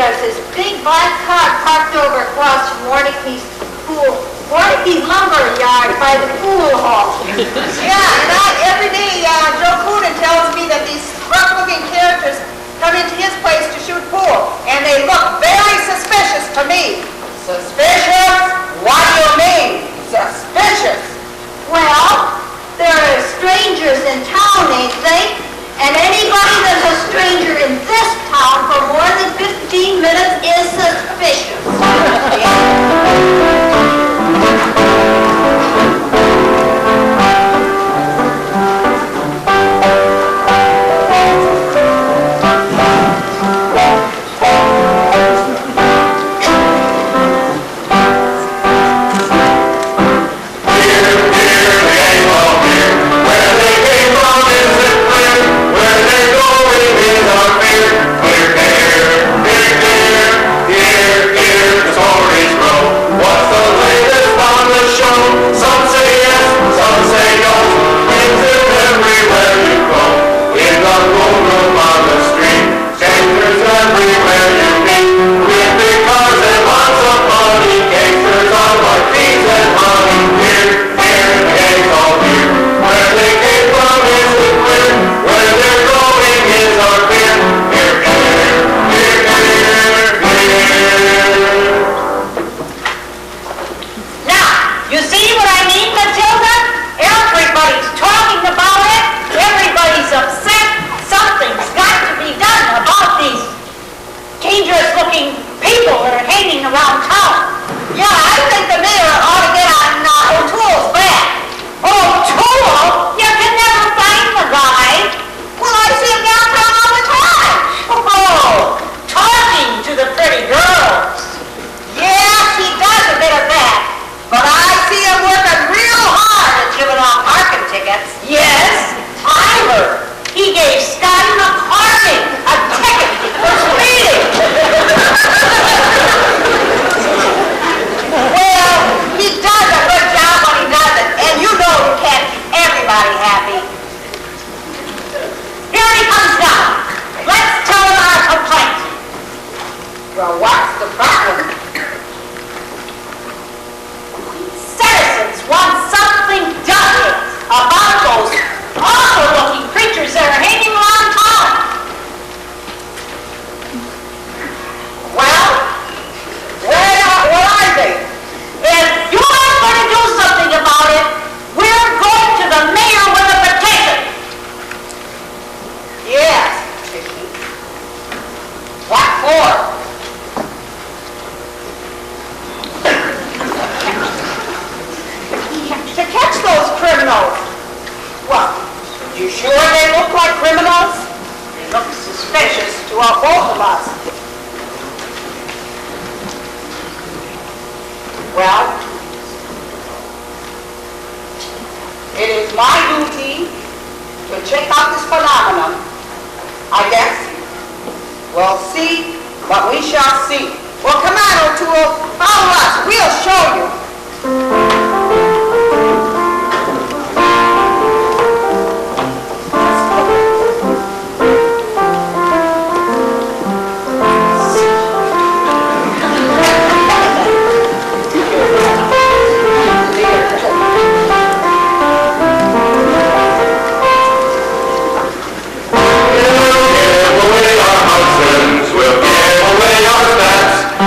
there's this big black car parked over across from Warnicke's lumber yard by the pool hall. Yeah, and every day Joe Coonan tells me that these rough-looking characters come into his place to shoot pool, and they look very suspicious to me. Suspicious? What do you mean, suspicious? Well, there are strangers in town, ain't they? And anybody that's a stranger in this town for more than 15 minutes is suspicious.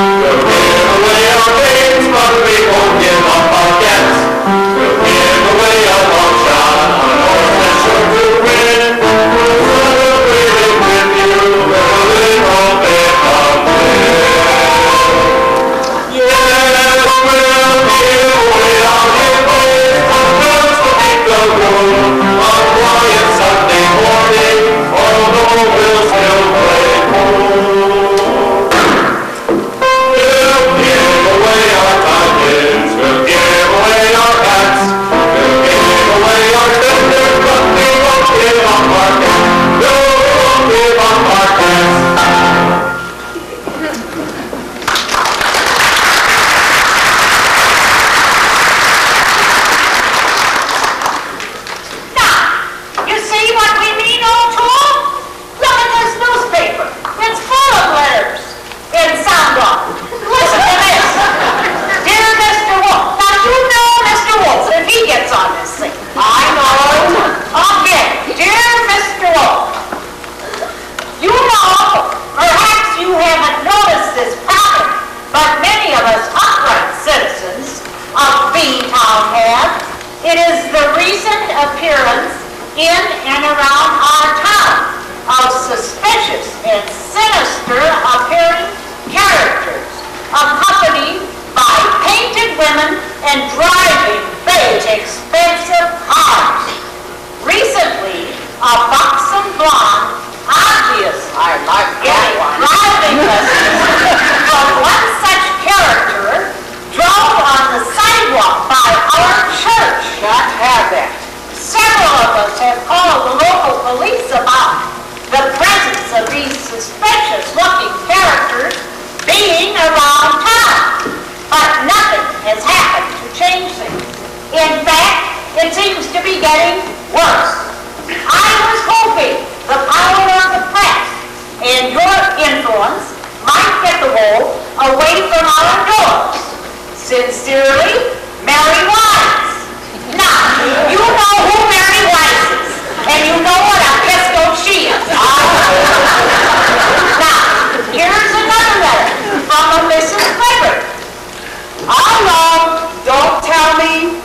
We'll give away our things, but we won't give up our of suspicious and sinister appearing characters, accompanied by painted women and driving big, expensive cars. Recently, a buxom blonde, obvious, I like that one. driving lessons from one such character drove on the sidewalk by our church. Can't have that. Several of us have called the local police about the presence of these suspicious-looking characters being around town, but nothing has happened to change things. In fact, it seems to be getting worse. I was hoping the power of the press and your influence might get the wolf away from our doors. Sincerely, Mary Wise. Now, you know who Mary Wise is, and you know what a pistol she is. Now, here's another letter from a Mrs. Clifford. Oh, don't tell me.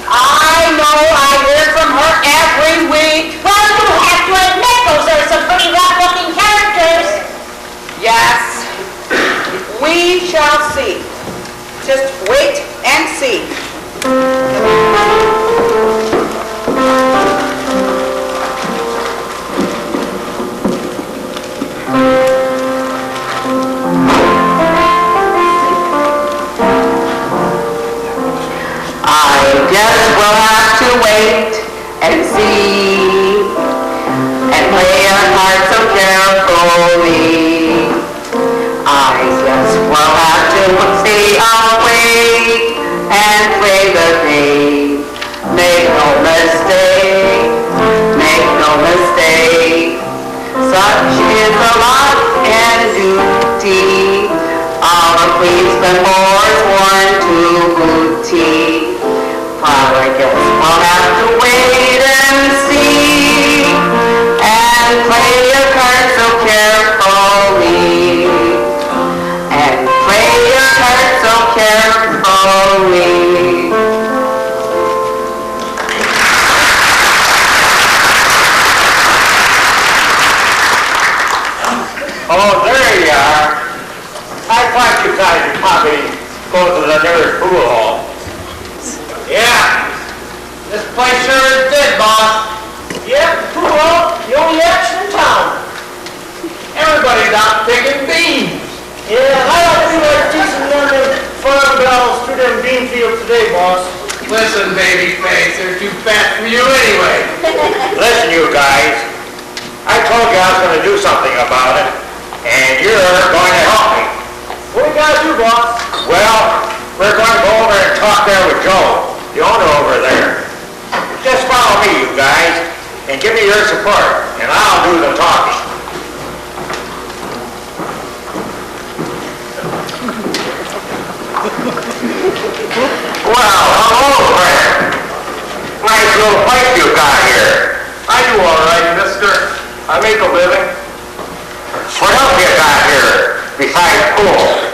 I know I hear from her every week. Well, you have to admit those are some pretty rough-looking characters. Yes, we shall see. Just wait and see. I guess we'll have to wait and see and play our part so carefully. I guess we'll have to stay awake and play the game. Make no mistake, make no mistake. Such is the lot and duty of a policeman boys sworn to booty. Well, I guess we'll have to wait and see and play your cards so carefully and play your cards so carefully. Oh, there you are. I thought you guys would probably go to the nearest pool hall. Yeah, this place sure is dead, boss. Yep, pool hall, the only action in town. Everybody's out picking beans. Yeah, I don't feel like teaching them farm bells through them bean fields today, boss. Listen, baby face, they're too fat for you anyway. Listen, you guys. I told you I was going to do something about it, and you're going to help me. What we got to do, boss? Well, we're going to go over and talk there with Joe, the owner over there. Just follow me, you guys, and give me your support, and I'll do the talking. Well, hello, friend. Nice little place you got here. I do all right, mister. I make a living. What else you got here besides pool?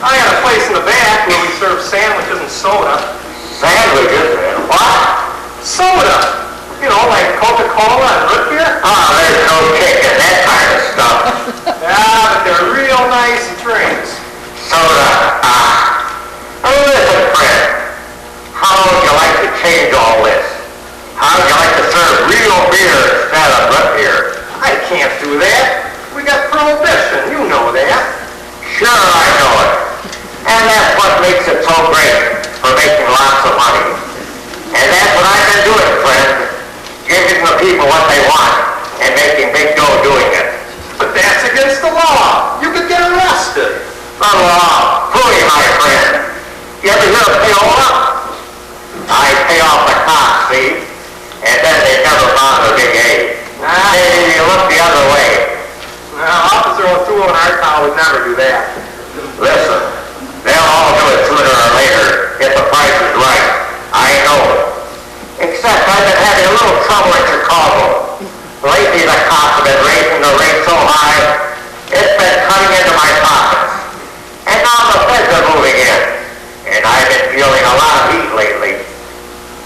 I got a place in the back where we serve sandwiches and soda. Sandwiches, man. What? Soda! You know, like Coca-Cola and root beer. Oh, there's no chicken, that kind of stuff. Yeah, but they're real nice drinks. Soda. Listen, friend. How would you like to change all this? How would you like to serve real beer instead of root beer? I can't do that. We got prohibition, you know that. Sure, I know it. And that's what makes it so great for making lots of money. And that's what I've been doing, friend. Giving the people what they want and making big dough doing it. But that's against the law. You could get arrested. The law. Hooey, my friend. You ever hear of payola? I pay off the cops, see? And then they never bother Big A. They look the other way. Now, Officer O'Toole in our town would never do that. Listen, they'll all do it sooner or later if the price is right. I know it. Except I've been having a little trouble in Chicago. Lately the cops have been raising the rate so high, it's been cutting into my pockets. And now the feds are moving in. And I've been feeling a lot of heat lately.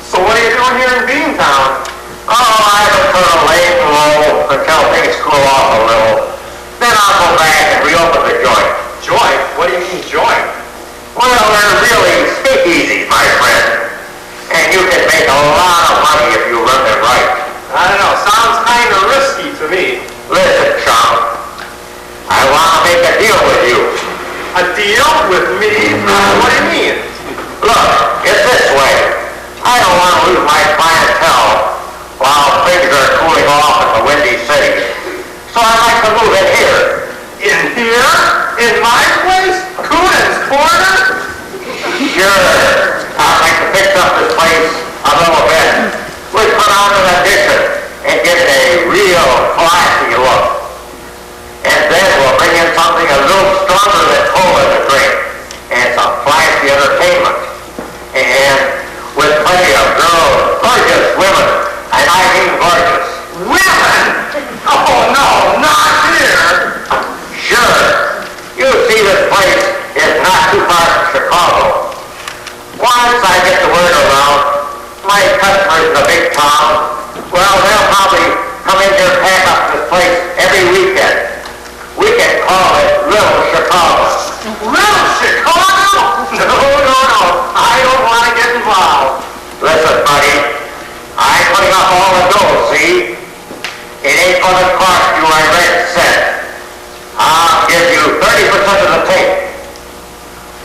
So what are you doing here in Beantown? Oh, I haven't put a lane low until things cool A deal with me? What do you mean? Look, it's this way. I don't want to lose my clientele while things are cooling off in the Windy City. So I'd like to move in here. In here? In my place? Coonan's Corner? Sure. I'd like to fix up this place a little bit. We put on an addition and get it a real classy look. And then we'll bring in something a little stronger than cola to drink. And some flashy entertainment. And with plenty of girls, gorgeous women, and I mean gorgeous. Women? Oh, no, not here. Sure. You see, this place is not too far from Chicago. Once I get the word around, my customers in the big town, well, they'll probably come in here and pack up this place every weekend. We can call it Little Chicago. Little Chicago? No. I don't want to get involved. Listen, buddy, I'm putting up all the dough, see? It ain't gonna cost you a red cent. I'll give you 30% of the tape.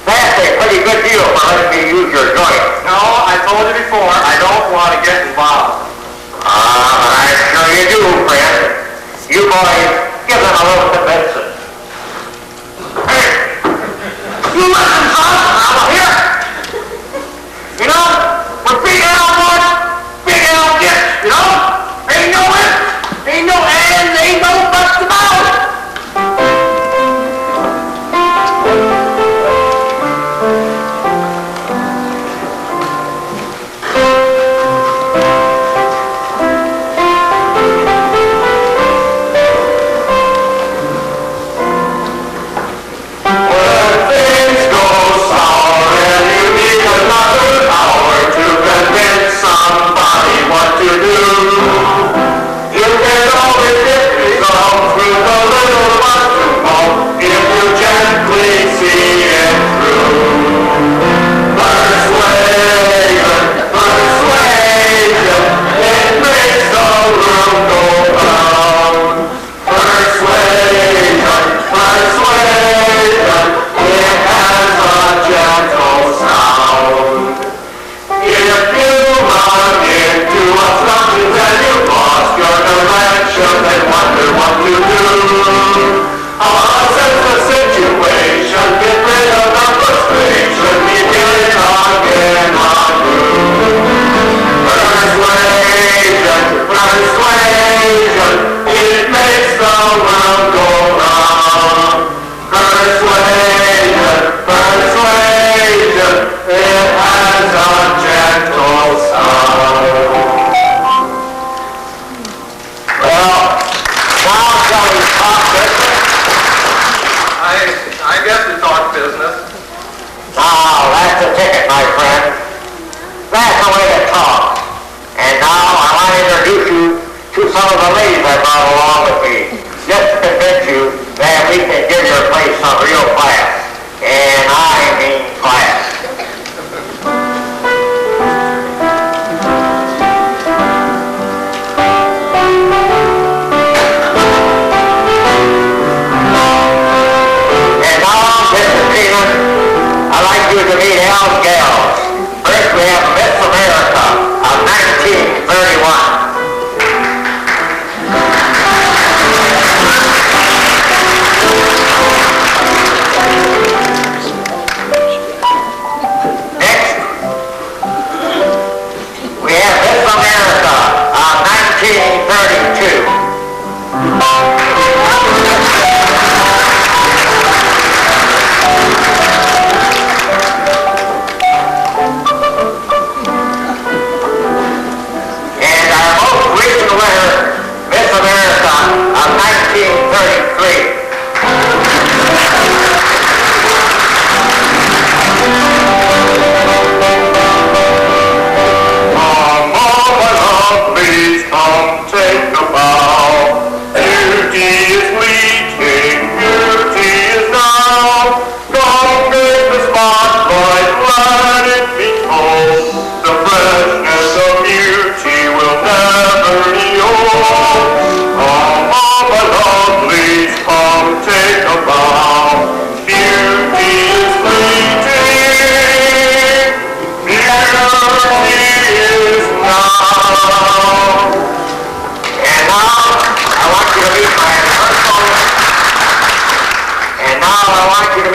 That's a pretty good deal for letting me use your joint. No, I told you before, I don't want to get involved. I'm sure you do, friend. You boys, give them a little convincing. Hey, you listen, son. I'm here. You know, we're big Al boys, big Al gets, you know? Ain't no ifs, ain't no ands, ain't no buts about it.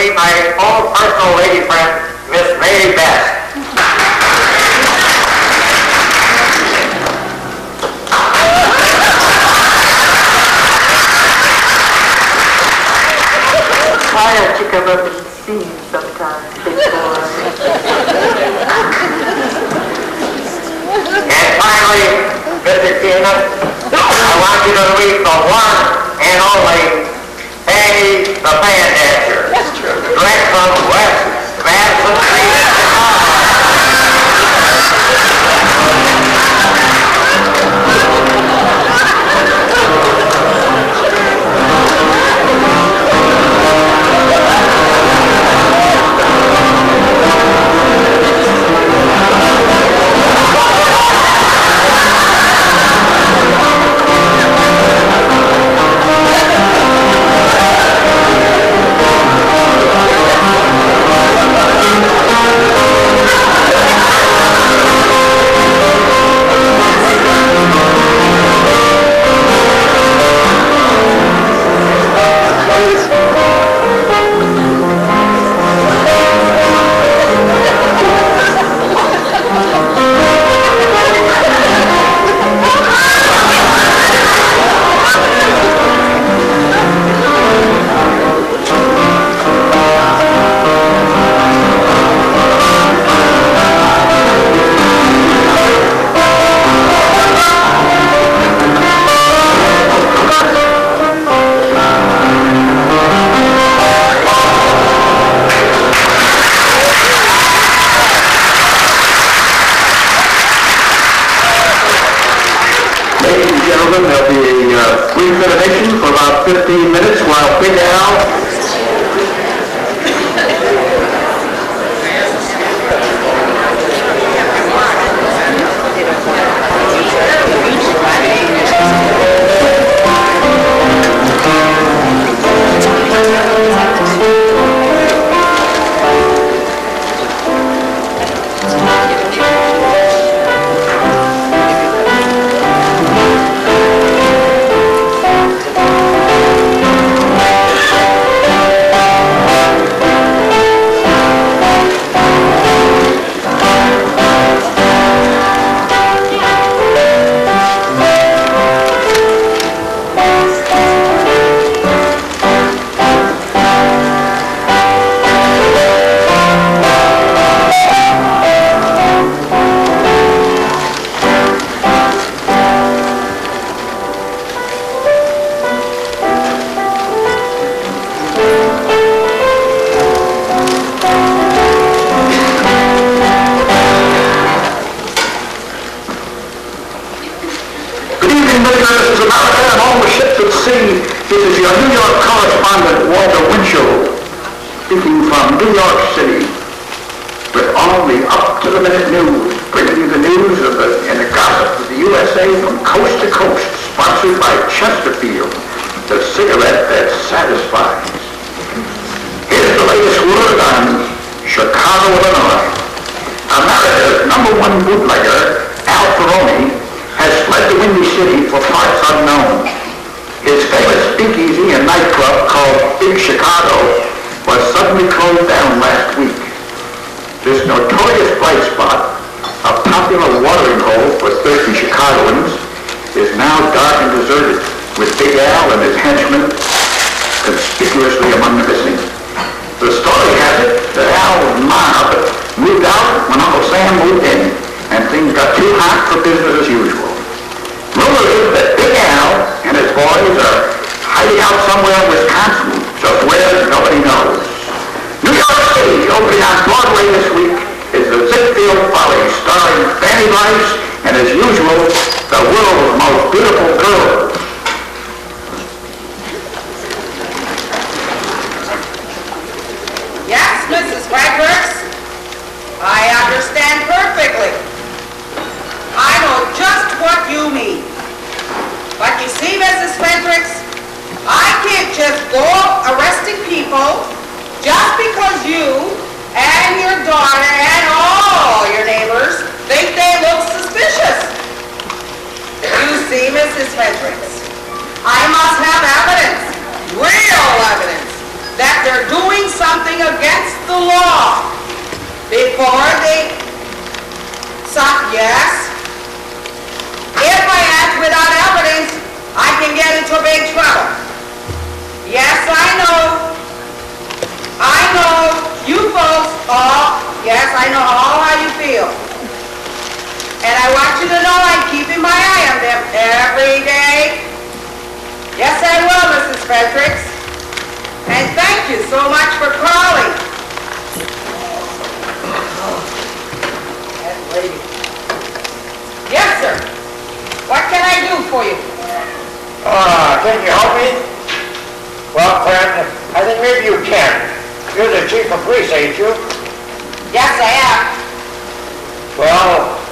meet my own personal lady friend, Miss Mary Beth. Why don't you come up and see him sometime, big boy? And finally, Mr. Tina, I want you to meet the one and only Peggy the band dancer. That's true. Direct from West Madison Street. There'll be a brief intermission for about 15 minutes while Big Al speaking from New York City with all the up-to-the-minute news, bringing you the news and the gossip of the USA from coast to coast, sponsored by Chesterfield, the cigarette that satisfies. Here's the latest word on Chicago, Illinois. America's #1 bootlegger, Al Peroni, has fled the Windy City for parts unknown. His famous speakeasy and nightclub called Big Chicago was suddenly closed down last week. This notorious bright spot, a popular watering hole for thirsty Chicagoans, is now dark and deserted, with Big Al and his henchmen conspicuously among the missing. The story has it that Al's mob moved out when Uncle Sam moved in, and things got too hot for business as usual. Rumor is that Big Al and his boys are hiding out somewhere in Wisconsin, just where nobody knows. New York City, opening on Broadway this week, is the Ziegfeld Folly, starring Fanny Rice and, as usual, the world's most beautiful girls. Yes, Mrs. Fredericks, I understand perfectly. I know just what you mean. But you see, Mrs. Fredericks, I can't just go arresting people just because you and your daughter and all your neighbors think they look suspicious. You see, Mrs. Fredericks, I must have evidence, real evidence, that they're doing something I know all how you feel. And I want you to know I'm keeping my eye on them every day. Yes, I will, Mrs. Fredericks. And thank you so much for calling. That lady. Yes, sir. What can I do for you? Can you help me? Well, friend, I think maybe you can. You're the chief of police, ain't you? Yes, I am. Well,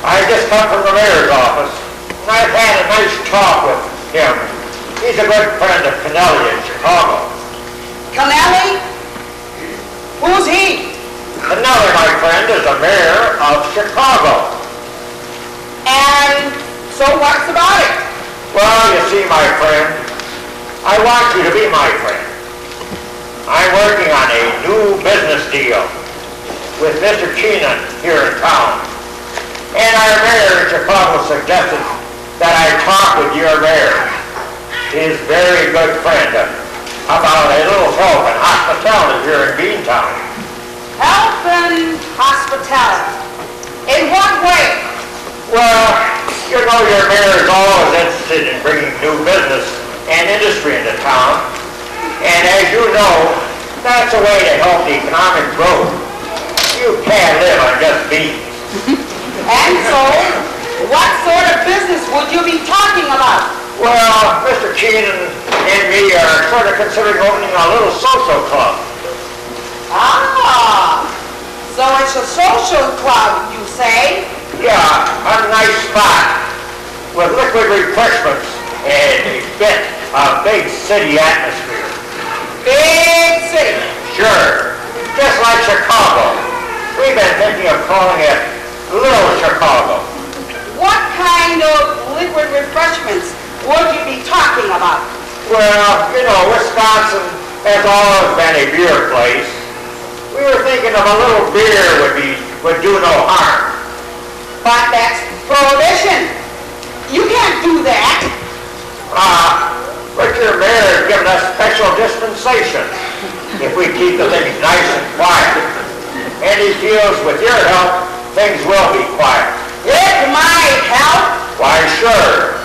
I just come from the mayor's office, and I've had a nice talk with him. He's a good friend of Kennelly in Chicago. Kennelly? Who's he? Kennelly, my friend, is the mayor of Chicago. And so what's about it? Well, you see, my friend, I want you to be my friend. I'm working on a new business deal with Mr. Keenan here in town. And our mayor in Chicago suggested that I talk with your mayor, his very good friend, about a little help and hospitality here in Beantown. Help and hospitality. In what way? Well, you know your mayor is always interested in bringing new business and industry into town. And as you know, that's a way to help the economic growth. You can't live on just beans. And so, what sort of business would you be talking about? Well, Mr. Keenan and me are sort of considering opening a little social club. Ah, so it's a social club, you say? Yeah, a nice spot with liquid refreshments and a bit of big city atmosphere. Big city. Sure, just like Chicago. We've been thinking of calling it Little Chicago. What kind of liquid refreshments would you be talking about? Well, you know, Wisconsin has always been a beer place. We were thinking of a little beer would do no harm. But that's prohibition. You can't do that. But your mayor has given us special dispensation if we keep the things nice and quiet. And he feels with your help, things will be quiet. With my help? Why, sure.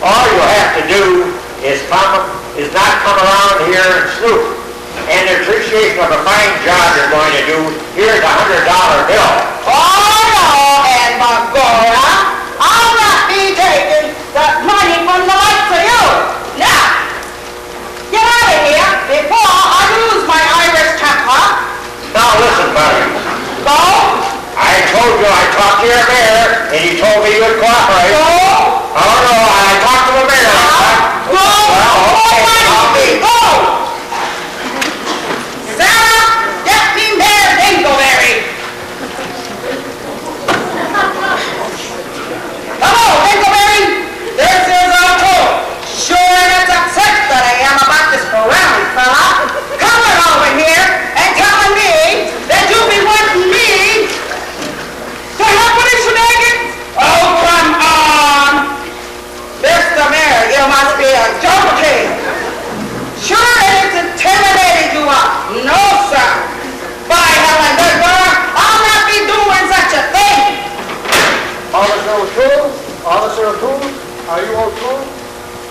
All you have to do is not come around here and snoop. And the appreciation of a fine job you're going to do, here's a $100 bill. Oh, no, and Magora, I'll not be taking that money from the likes of you. Now, get out of here before I lose my Irish temper. Now listen, buddy. Go. I told you I talked to your mayor, and he told me you would cooperate. Go. Oh, no, I talked to the mayor. Go. Well, okay, I'll be. Go. Sarah, get me there, Dingleberry. Hello, Dingleberry. This is Otto. Sure, it's upset that I am about this Brown fella coming over here and telling me that you'll be wanting me to help with his shenanigans. Oh, come on. Mr. Mayor, you must be a joking. Sure, it's intimidating you up. No, sir. By Helen Duggar, I'll not be doing such a thing. Officer O'Toole? Officer O'Toole? Are you O'Toole?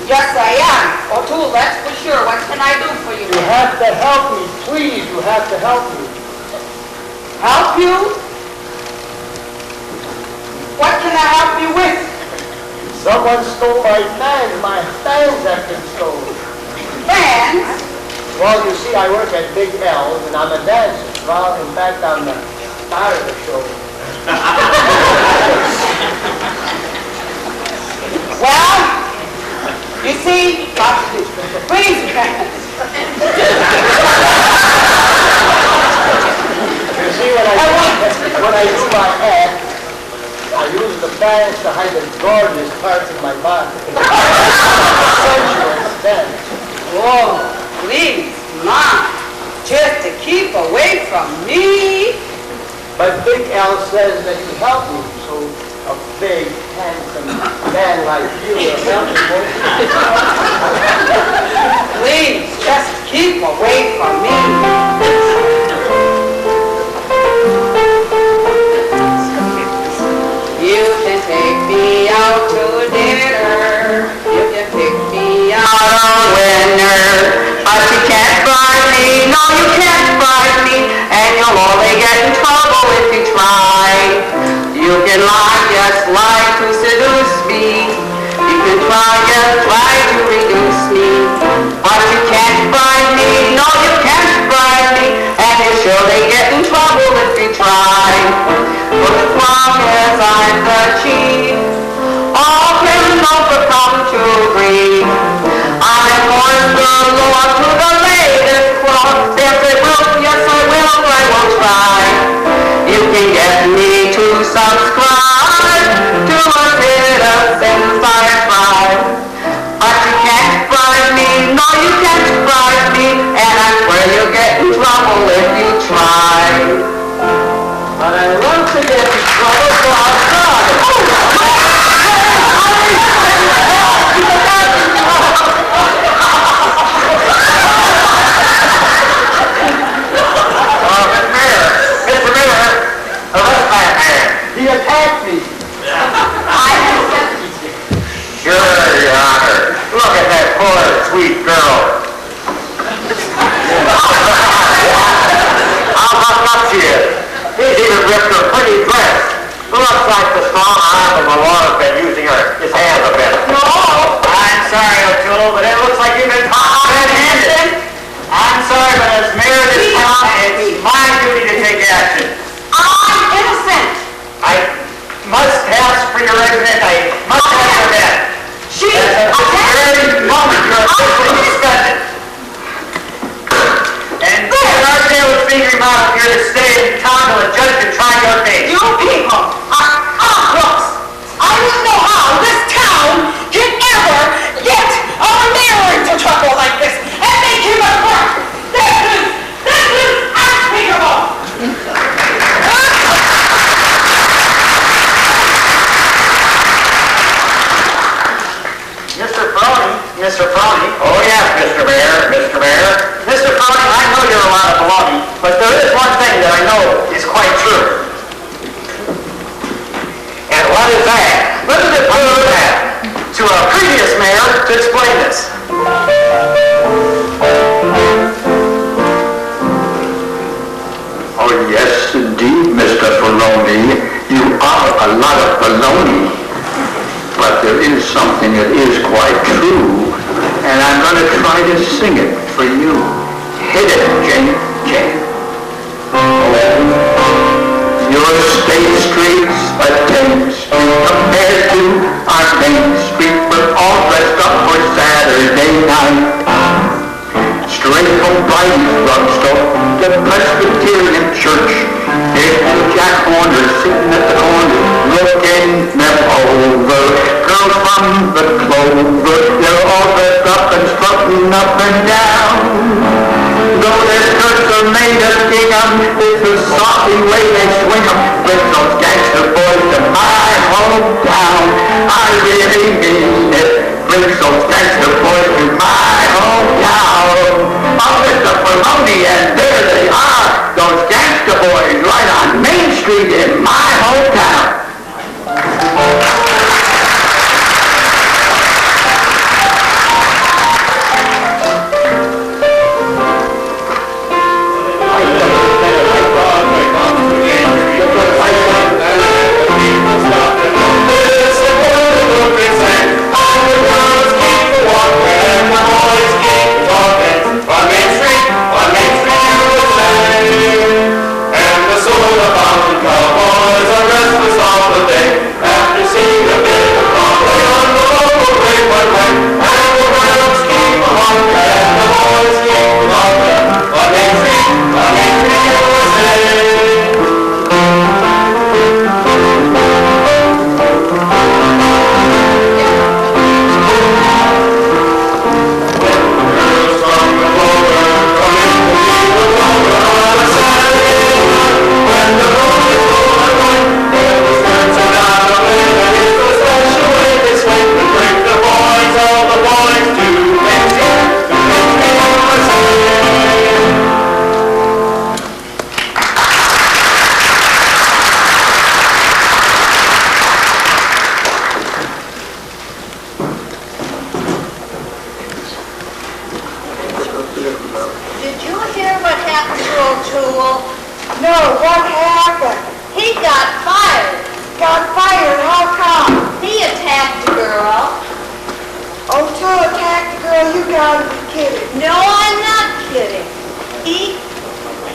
Yes, I am. O'Toole, that's for sure. What can I do for you? You have to help me. Please, you have to help me. Help you? What can I help you with? Someone stole my fans. My fans have been stolen. Fans? Well, you see, I work at Big L's, and I'm a dancer. Well, in fact, I'm the star of the show. Well, you see, please, You see, when I do my act, I use the bands to hide the gorgeous parts of my body. Sensuous dance. oh, please, Mom, just to keep away from me. But Big L says that you help me, so a big, handsome man like you will help me. Please, just keep away from me. the chief. All criminals will come to grief. I enforce the law to the latest clause. Yes, I will, yes, I will try. You can get me to subscribe to a citizen's tribe. But you can't bribe me, no, you can't bribe me, and I swear you'll get in trouble if you try. But I love to get in trouble, so I'll try. Mr. Mayor, arrest that man. He attacked me. Sure, Your Honor. Look at that poor, sweet girl. I'll buck up to you. He's even ripped her pretty dress. Looks like the strong arm of the law has been using his hands a bit. No. I'm sorry, O'Toole, but it looks like you've been caught red-handed. I'm sorry, but as mayor of this town, it's my duty to take action. I'm innocent. I must ask for your resident. I must have your men. She At this very moment, you're officially suspended. And our jail is being remodeled here to stay in town till a judge can try your case. You people are crooks. I don't know how this town can ever get our mayor into trouble like this and make him a crook. This is unspeakable. Mr. Frowney. Oh yes, Mr. Mayor. Mr. Frowney, I know you're a lot of baloney, but there is one thing that I know is quite true. And what is that? Listen to that to a previous mayor to explain this. Oh yes, indeed, Mr. Baloney. You are a lot of baloney. But there is something that is quite true, and I'm going to try to sing it for you. Hit it, Jane. Your state streets a Thames Street compared to our Main Street. We're all dressed up for Saturday night. Straight from Bridie's drugstore to Presbyterian Church. There's Jack Horner sitting at the corner, looking them over. Girls from the Clover, they're all dressed up and strutting up and down. Though their skirts are made of gingham, it's a saucy way they swing 'em. Bring those gangster boys to my hometown. I really mean it. Bring those gangster boys to my hometown. Oh, Mr. Baloney, and there they are. Those gangster boys right on Main Street in my hometown.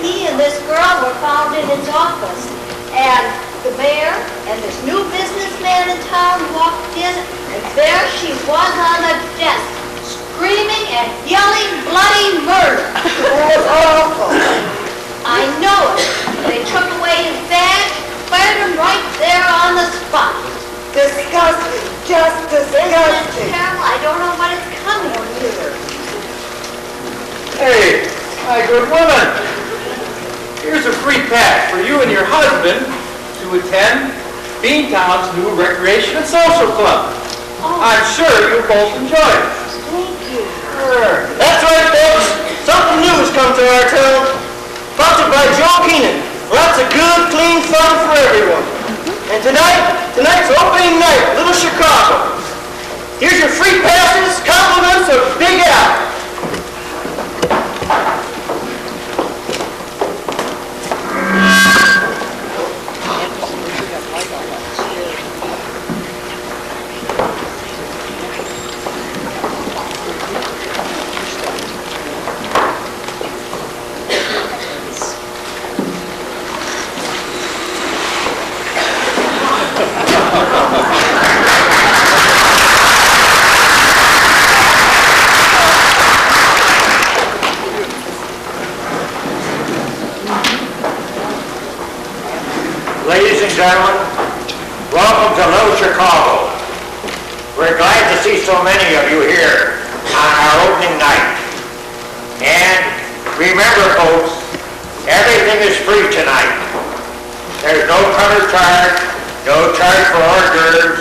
He and this girl were found in his office, and the mayor and this new businessman in town walked in, and there she was on the desk, screaming and yelling bloody murder. That's awful. I know it. They took away his badge, fired him right there on the spot. Disgusting. Just Isn't it disgusting. terrible? I don't know what it's coming to. Hey, my good woman. Here's a free pass for you and your husband to attend Beantown's new Recreation and Social Club. I'm sure you'll both enjoy it. Thank you. Sure. That's right, folks. Something new has come to our town. Sponsored by Joe Keenan. Lots of good, clean fun for everyone. And tonight's opening night, Little Chicago. Here's your free passes, compliments of Big Al. Ladies and gentlemen, welcome to Little Chicago. We're glad to see so many of you here on our opening night. And remember, folks, everything is free tonight. There's no cover charge, no charge for hors d'oeuvres,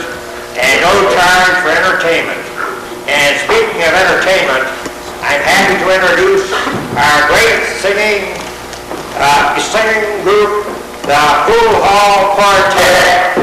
and no charge for entertainment. And speaking of entertainment, I'm happy to introduce our great singing group, the Pool Hall Quartet.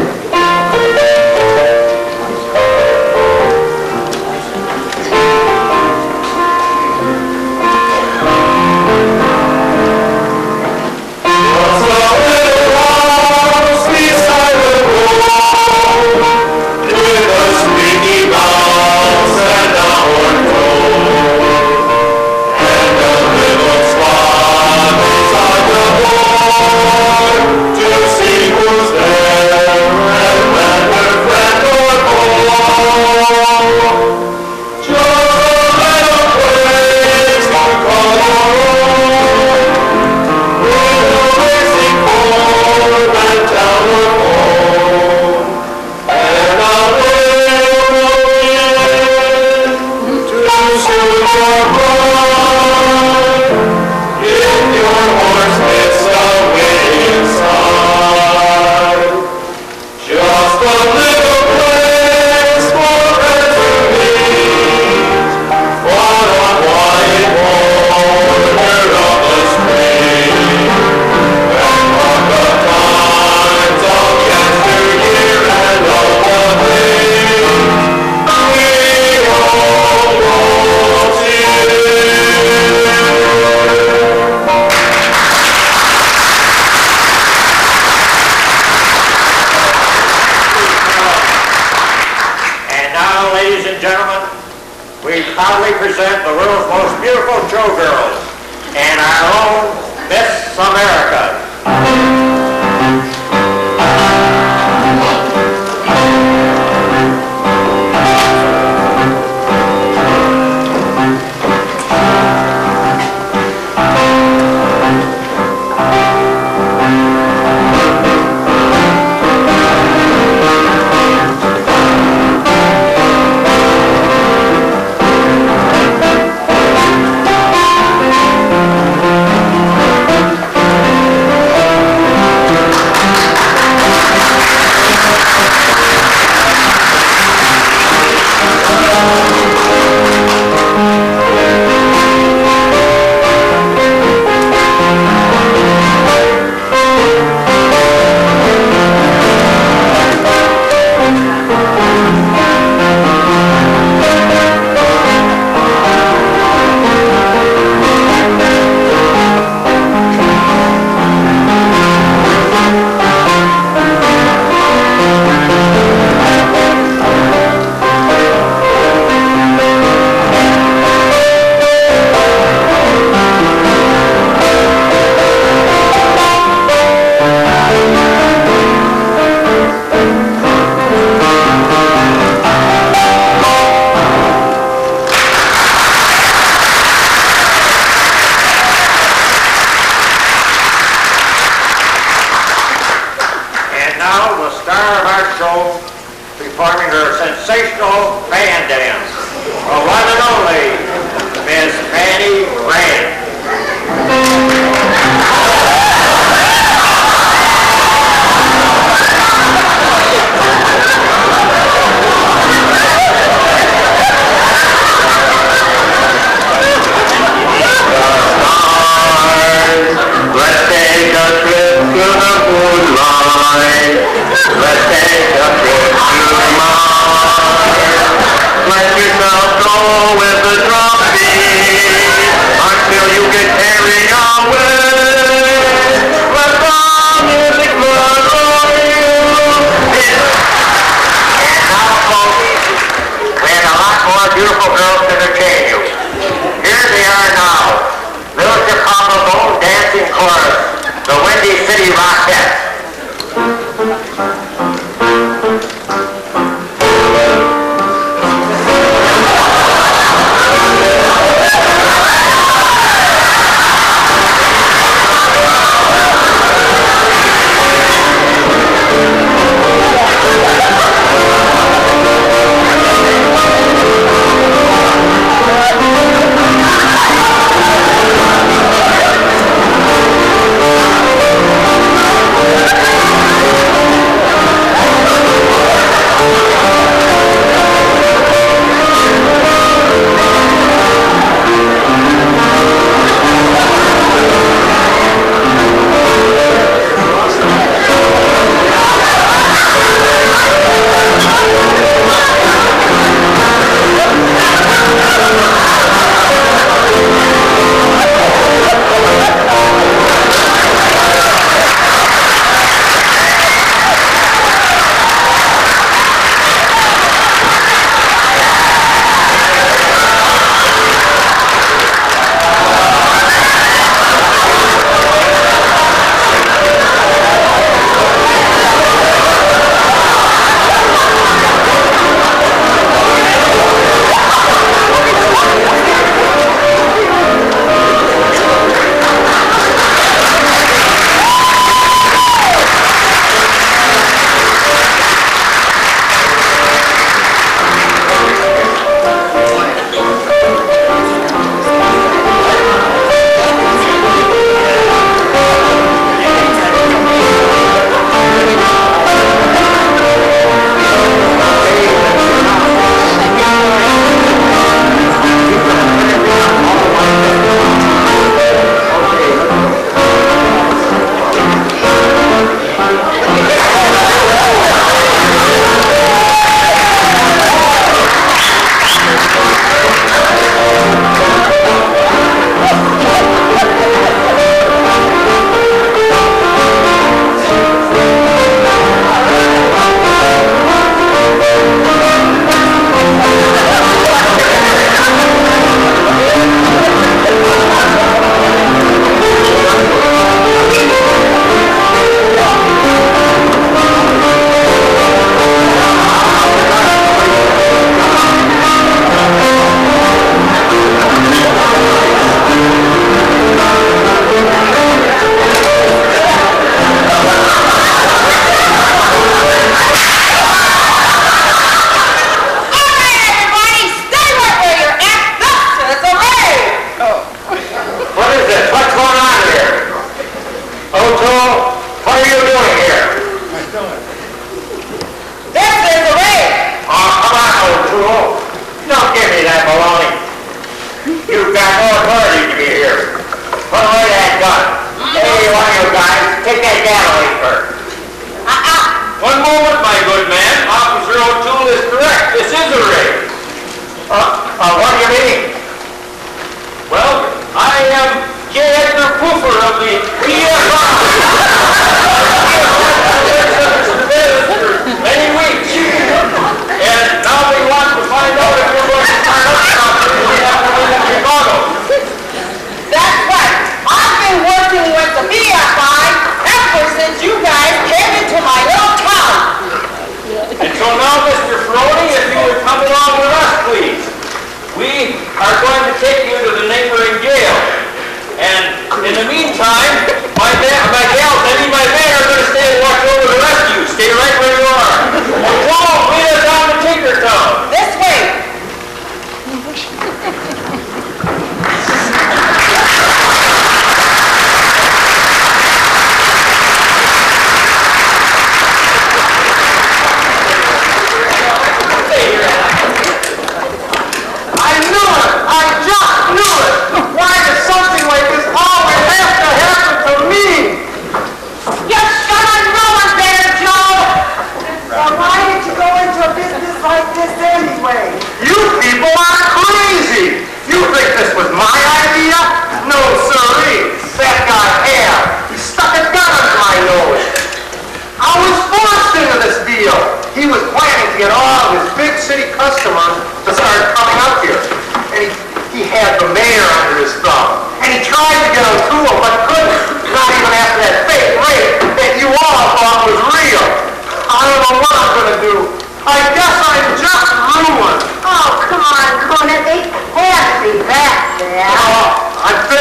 Proudly present the world's most beautiful showgirls and our own Miss America. Show, performing her sensational band dance. The one and only Miss Fanny Grant. Let's take a trip to the moonlight. Let's take a trip to Mars. Let yourself go with the drum beat until you get carried away. Let the music run over you. And now, folks, we have a lot more beautiful girls to entertain you. Here they are now. Little Chicago's own dancing chorus, the Windy City Rockettes. My gals, I need my man are going to stay and watch over the rest of you. Stay right where you are.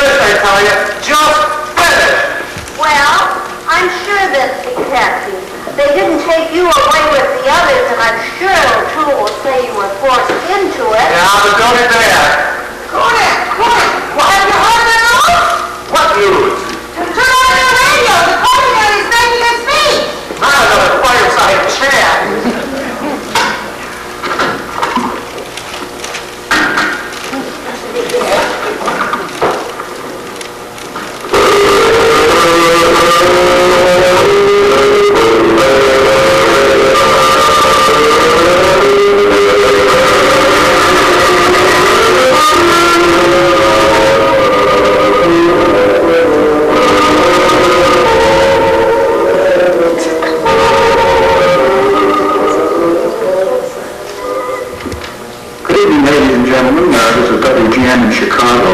finish, I tell you. Just finish. Well, I'm sure that, Kathy, they didn't take you away with the others, and I'm sure O'Toole will say you were forced into it. Yeah, but don't get that. Conan, well, have you heard the news? What news? Turn on your radio. The Conan is making a speech. Not another fireside chat. This is WGN in Chicago.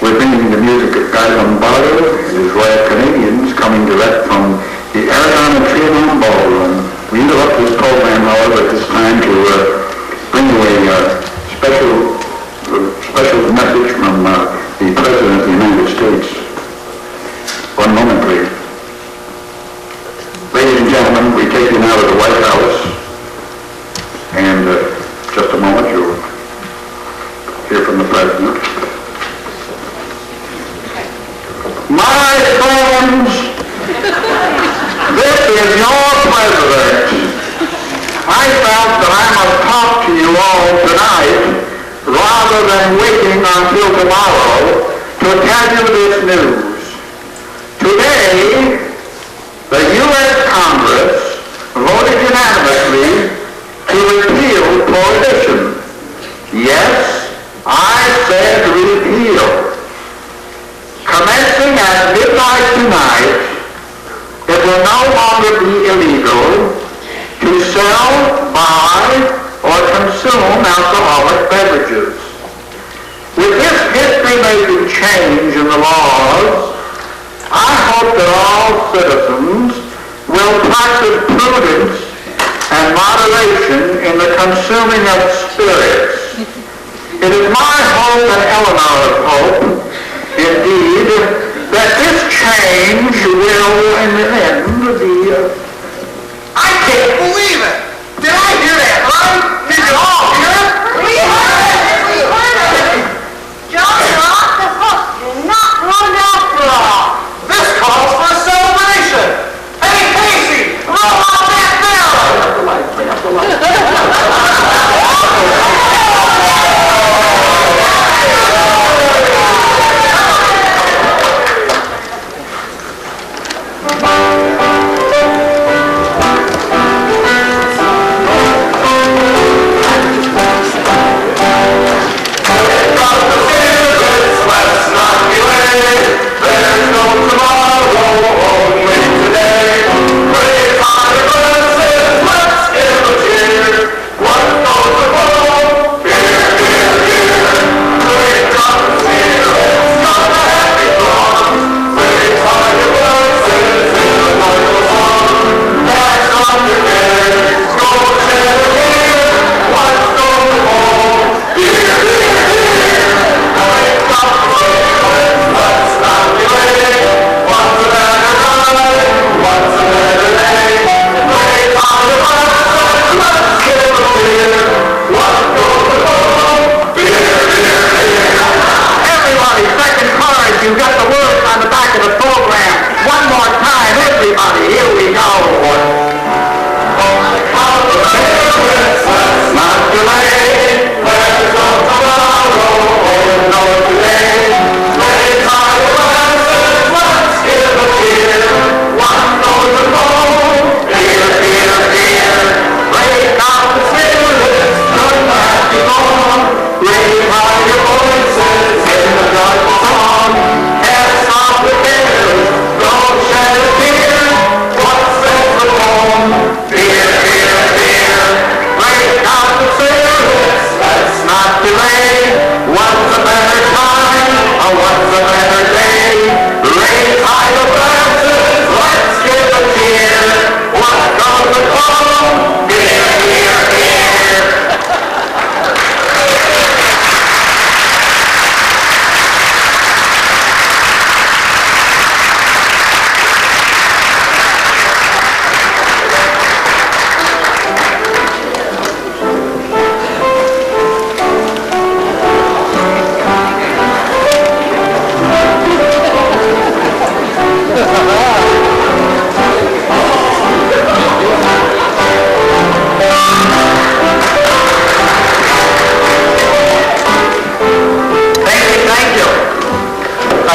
We're bringing the music of Guy Lombardo and his Royal Canadians, coming direct from the Arizona Trianon Ballroom. We interrupt this program, however, at this time to bring you a special message from the President of the United States. One moment, please. Ladies and gentlemen, we take you now to the White House, and just a moment, you'll hear from the President. My friends, this is your President. I felt that I must talk to you all tonight rather than waiting until tomorrow to tell you this news. Today, the U.S. Congress voted unanimously to repeal prohibition. Yes, I said repeal. Commencing at midnight tonight, it will no longer be illegal to sell, buy, or consume alcoholic beverages. With this history-making change in the laws, I hope that all citizens will practice prudence and moderation in the consuming of spirits. It is my hope and Eleanor's hope, indeed, that this change will, in the end, be... I can't believe it! Did I hear that right? Did you all hear it? We heard it! John, you're off the hook. You're not going after all. This calls for a celebration! Hey, Casey, roll out that bell!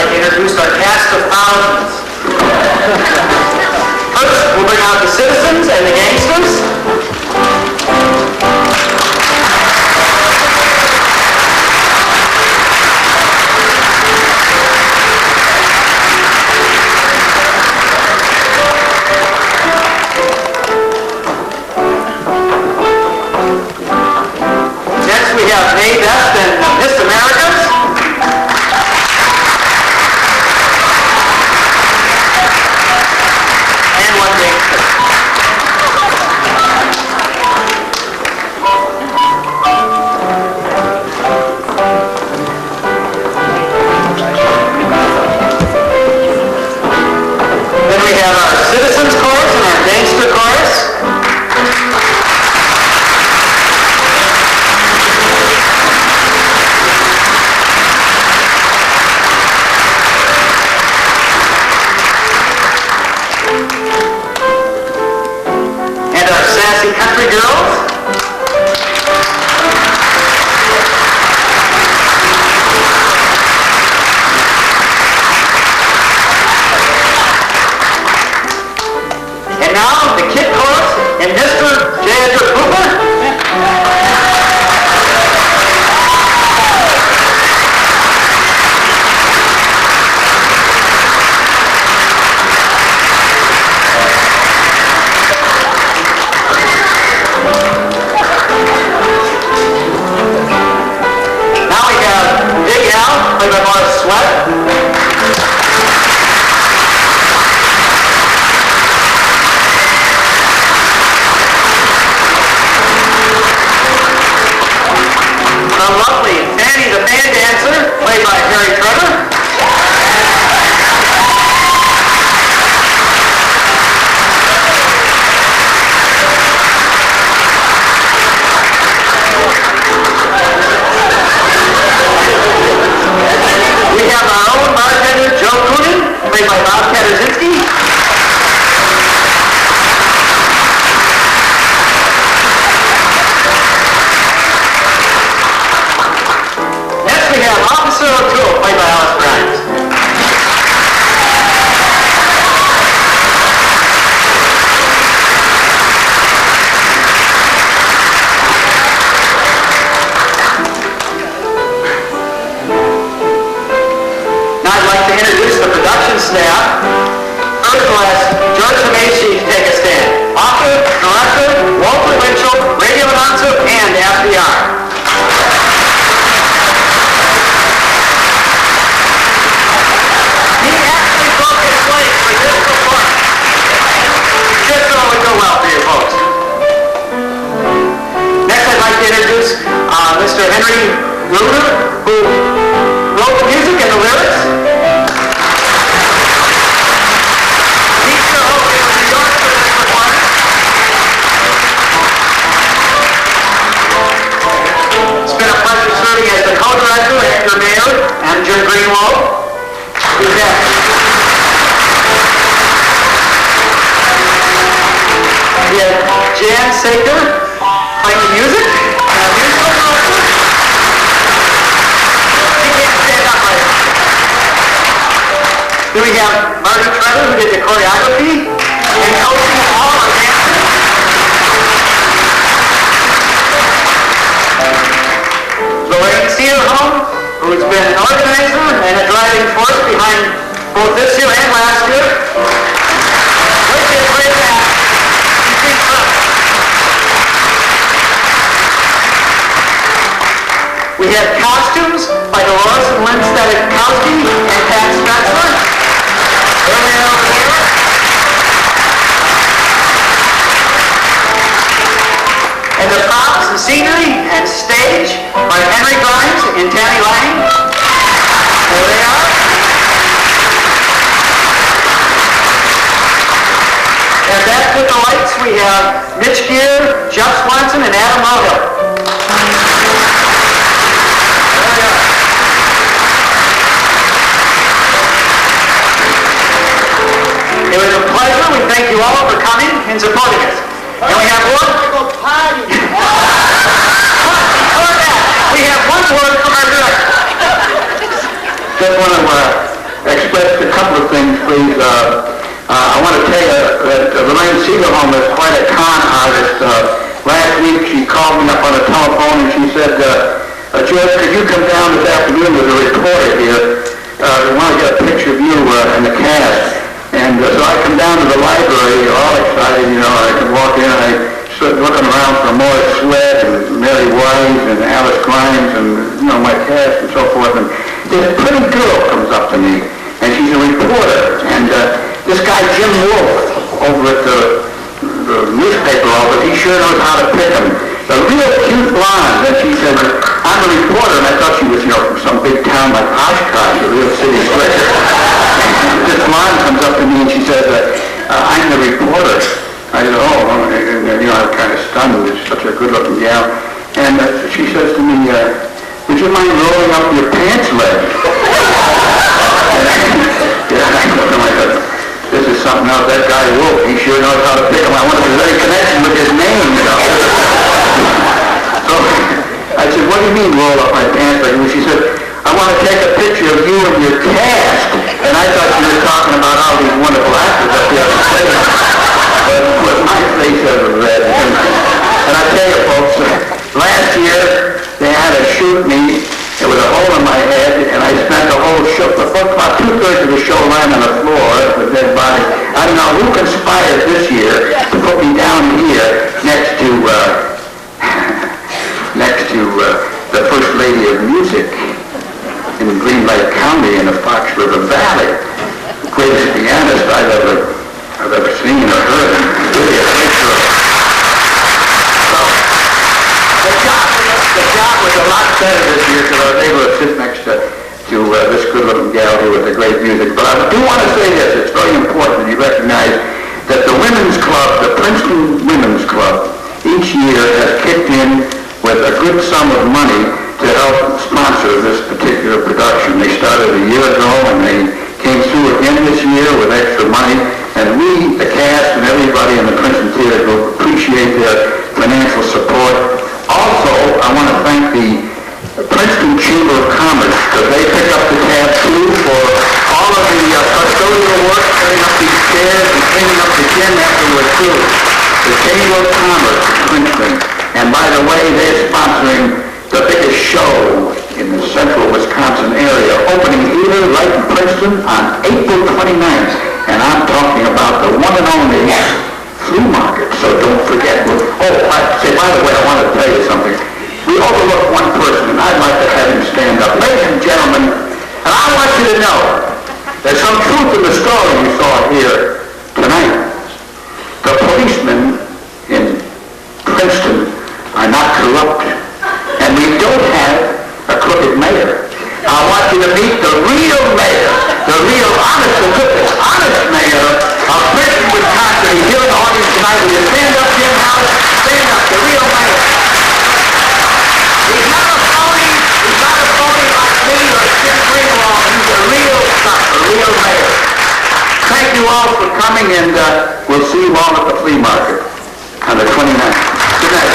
like to introduce our cast of thousands. First, we'll bring out the citizens and the gangsters. Next, we have May Best and Miss Americas. And one gangster. Then we have our citizens chorus and our gangster chorus. And our sassy country girls. And now the kid chorus and Mr. J. Edgar Cooper. Now we have Big Al, played by Morris Sweat. The lovely Fanny the Band Dancer, played by Harry Trevor. We have our own bartender, Joe Coonan, played by Bob Katarzinski. Next we have Officer O'Toole, played by Alice Grimes. Now I'd like to introduce the production staff. First class, George Hamashi, take a stand. Author, director, Walter Winchell, radio announcer, and FDR. He actually broke his leg for this performance. Just so it would go well for you folks. Next I'd like to introduce Mr. Henry Ruder, who wrote the music and the lyrics. He's the host of New York for this performance. It's been a pleasure serving as the co-director after Mayor and Jim Greenwald. Who's next? We have Jan Saker playing the music. Musical director. He can't stand up right now. Then we have Marty Trevor, who did the choreography and coaching all our dancers. Lorraine Cedarholm, who's been an organizer and a driving force behind both this year and last year. Let's get great back. We have costumes by Dolores and Lynn Stedekowski and Pat Spencer. Earlier over here. And the props and scenery and stage by Henry Grimes and Tammy Lang. There they are. And back with the lights we have Mitch Gear, Jeff Swanson, and Adam Rohill. It was a pleasure. We thank you all for coming and supporting us. And we have one. Before that, we have one word from our director. Just want to things, please. I want to tell you that Lorraine Seagerholm is quite a con artist. Last week she called me up on the telephone and she said, George, could you come down this afternoon with a reporter here? We want to get a picture of you and the cast. And so I come down to the library, all excited, you know. I can walk in and I start looking around for Morris Sweat and Mary Wise and Alice Grimes and, you know, my cast and so forth. And this pretty girl comes up to me, and she's a reporter. And this guy, Jim Wolf, over at the newspaper office, he sure knows how to pick them. A real cute blonde. And she said, I'm a reporter, and I thought she was, you know, from some big town like Oshkosh, a real city slicker. This blonde comes up to me and she says, I'm the reporter. I said, oh, and, you know, I was kind of stunned. She's such a good-looking gal. And she says to me, would you mind rolling up your pants leg? Yeah, I looked at myself. This is something else. That guy Wolf, he sure knows how to pick him. I wonder if there's any connection with his name, you know. So I said, what do you mean roll up my pants leg? And she said, I want to take a picture of you and your cast. And I thought you were talking about all these wonderful actors up there on the stage. But my face ever red. And I tell you, folks, last year they had to shoot me. There was a hole in my head, and I spent the whole show, about 2/3 of the show lying on the floor with a dead body. I don't know who conspired this year to put me down here next to the First Lady of Music in Green Lake County in the Fox River Valley. Greatest pianist I've ever seen or heard. Really a great girl. So, the job was a lot better this year because I was able to sit next to this good-looking gal here with the great music. But I do want to say this, it's very important that you recognize that the Women's Club, the Princeton Women's Club, each year has kicked in with a good sum of money to help sponsor this particular production. They started a year ago and they came through again this year with extra money, and we, the cast and everybody in the Princeton Theater Group, appreciate their financial support. Also, I want to thank the Princeton Chamber of Commerce, because they pick up the tab too for all of the custodial work, setting up these chairs and cleaning up the gym after we're through. The Chamber of Commerce in Princeton. And by the way, they're sponsoring the biggest show in the central Wisconsin area, opening here right in Princeton on April 29th. And I'm talking about the one and only flea market, so don't forget. By the way, I want to tell you something. We overlooked one person, and I'd like to have him stand up. Ladies and gentlemen, and I want you to know there's some truth in the story you saw here tonight. The policemen in Princeton are not corrupt, and we don't have a crooked mayor. I want you to meet the real mayor, the real honest mayor of Princeton, Wisconsin. He's here in the audience tonight. Will you stand up, Jim Howard? Stand up, the real mayor. He's not a phony like me or Jim Greenwald. He's a real stuff, a real mayor. Thank you all for coming, and we'll see you all at the flea market on the 29th. Good night.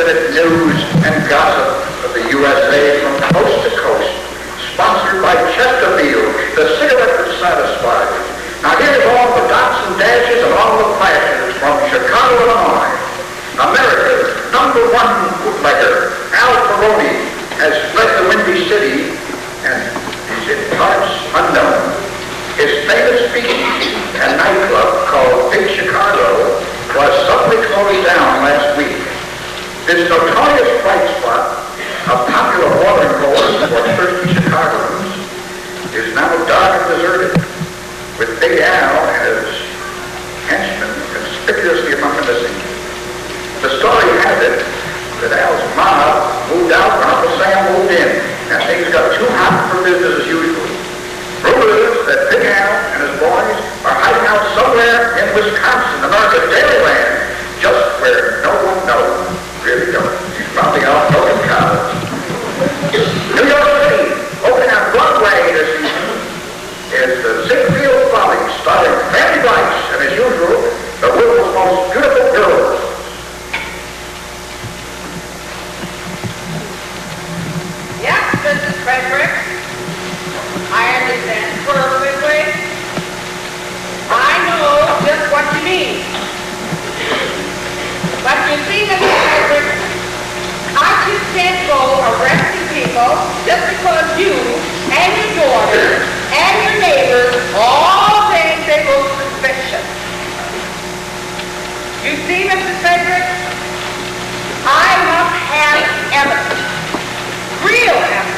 up-to-the-minute news and gossip of the USA from coast to coast, sponsored by Chesterfield, the cigarette that satisfies. Now here's all the dots and dashes and all the flashes from Chicago, Illinois. America's #1 bootlegger, Al Peroni, has fled the Windy City and is in parts unknown. His famous beach and nightclub called Big Chicago was suddenly closed down last week. This notorious bright spot, a popular watering hole for thirsty Chicagoans, is now dark and deserted, with Big Al and his henchmen conspicuously among the missing. The story has it that Al's mob moved out when Uncle Sam moved in, and things got too hot for business as usual. Rumor is that Big Al and his boys are hiding out somewhere in Wisconsin, America's dairyland, just where no one knows, really knows. He's probably out milking cows. New York City, opening on Broadway this evening, is the Ziegfeld Follies, starring Fanny Brice and, as usual, the world's most beautiful girls. Yes, Mrs. Frederick. I understand perfectly. I know just what you mean. But you see, Mrs. Frederick, I just can't go arresting people just because you and your daughter and your neighbors all think they look suspicious. You see, Mrs. Frederick, I must have evidence, real evidence,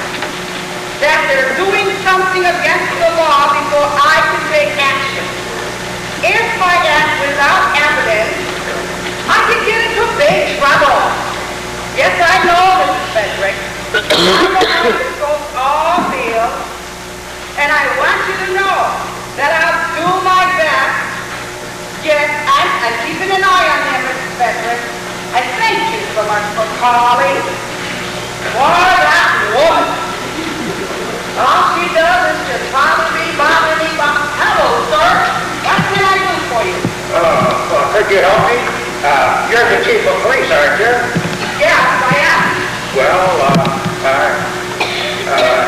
that they're doing something against the law before I can take action. If I act without evidence, I could get into big trouble. Yes, I know, Mrs. Frederick. I know how this goes all feel, and I want you to know that I'll do my best. Yes, I'm keeping an eye on him, Mrs. Frederick. And thank you so much for calling. Boy, that woman. All she does is just bother me. Hello, sir. What can I do for you? Could you help me? You're the chief of police, aren't you? Yes, I am. Well,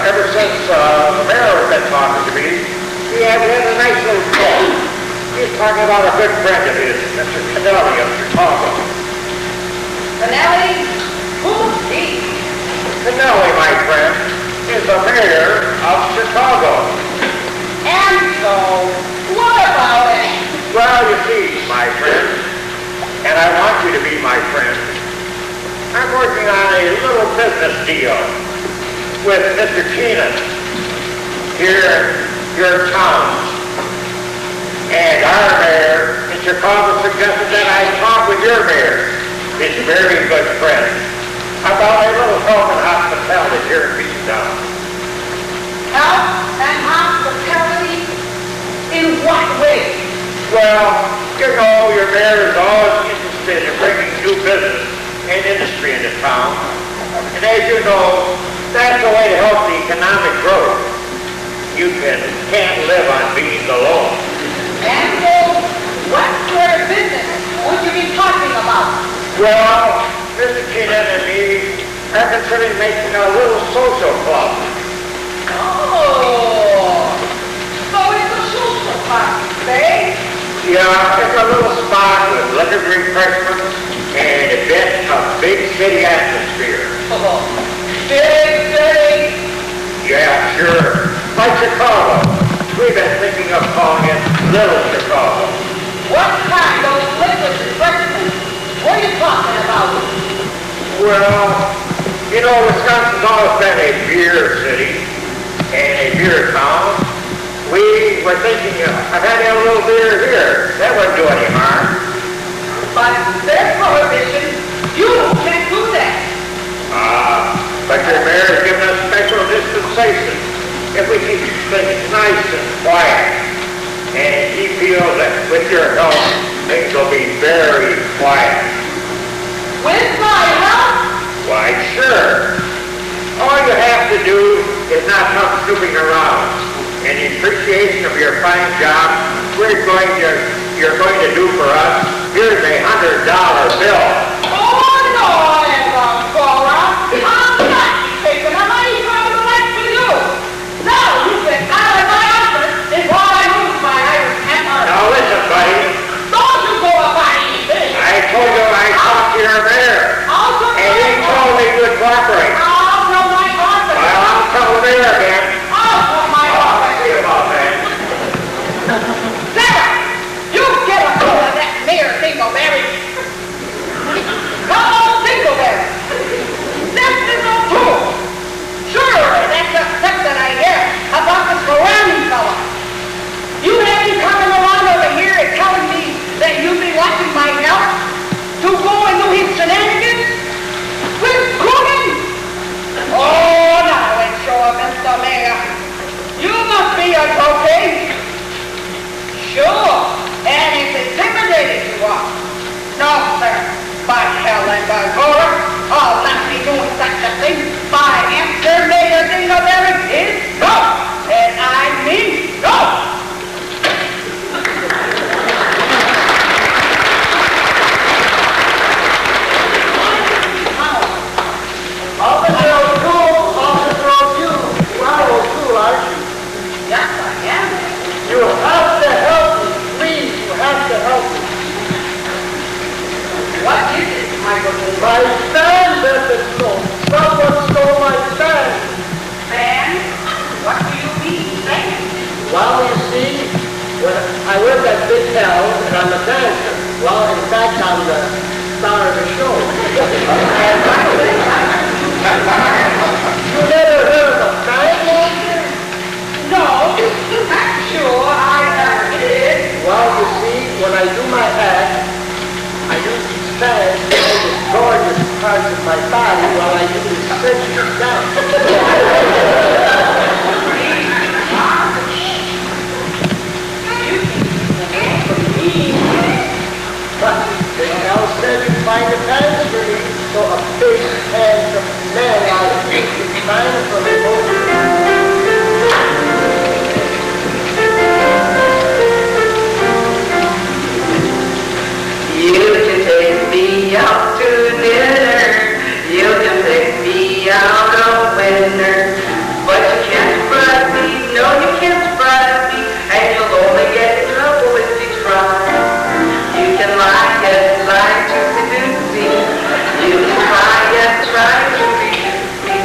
ever since the mayor has been talking to me, he had a nice little talk. He's talking about a good friend of his, Mr. Kennelly of Chicago. Kennelly? Who's he? Kennelly, my friend, is the mayor of Chicago. And so, what about it? Well, you see, my friend, and I want you to be my friend, I'm working on a little business deal with Mr. Keenan here in town. And our mayor in Chicago suggested that I talk with your mayor, his very good friend, about a little help and hospitality here in Princeton. Help and hospitality? In what way? Well, you know, your mayor is always interested in bringing new business and industry into town. And as you know, that's the way to help the economic growth. You can't live on beans alone. And so, what sort of business would you be talking about? Well, Mr. Keenan and me are considering making a little social club. Oh, so it's a social club, say? Yeah, it's a little spot with liquor refreshments and a bit of big city atmosphere. Oh, big city? Yeah, sure. Like Chicago. We've been thinking of calling it Little Chicago. What kind of liquor refreshments? What are you talking about? Well, you know, Wisconsin's always been a beer city and a beer town. We were thinking of having a little beer here. That wouldn't do any harm. But there's prohibition. You can't do that. But your mayor's given us special dispensation. If we keep things nice and quiet, and he feels that with your help, things will be very quiet. With my help? Why, sure. All you have to do is not come snooping around. In appreciation of your fine job, you're going to do for us, here's $100 bill. Oh, no, I ain't I'm a dancer. Well, in fact, I'm the star of the show. You never heard of a fang dancer? No, I'm sure I never did. Well, you see, when I do my act, I use these fangs to hold the gorgeous parts of my body while I do the sensuous dance. But they now said you find a pants for me, so a big handsome man like me is fine for me. You can take me out to dinner, you can pick me out a winner, but you can't surprise me, no you can't surprise me, and you'll only get in trouble if you try. You can lie to seduce me, you can try to reduce me,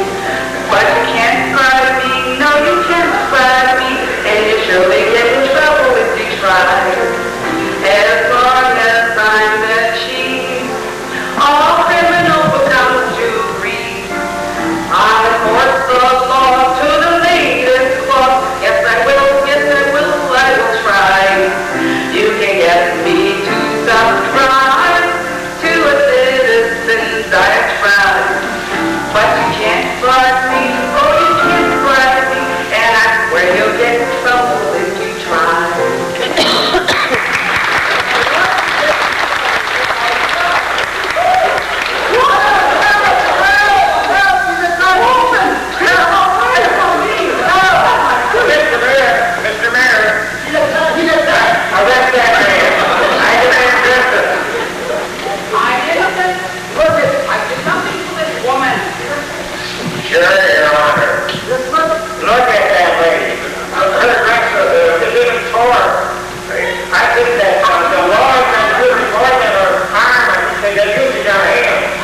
but you can't surprise me, no you can't surprise me, and you'll surely get in trouble if you try. As long as I'm the chief, all criminals will come to grief. I enforce the law to the latest clause. Yes I will, I will try. You can get me to subscribe to a citizen's diatribe, but you can't bribe me, oh you can't bribe me, and I swear you'll get in trouble if you try. Mr. Mayor, arrest that man. I demand justice. I did nothing to this woman. Sure, Your Honor. Look at that lady. Her dress is even torn. I think that the law is going to do more than her arm and they're using her hand.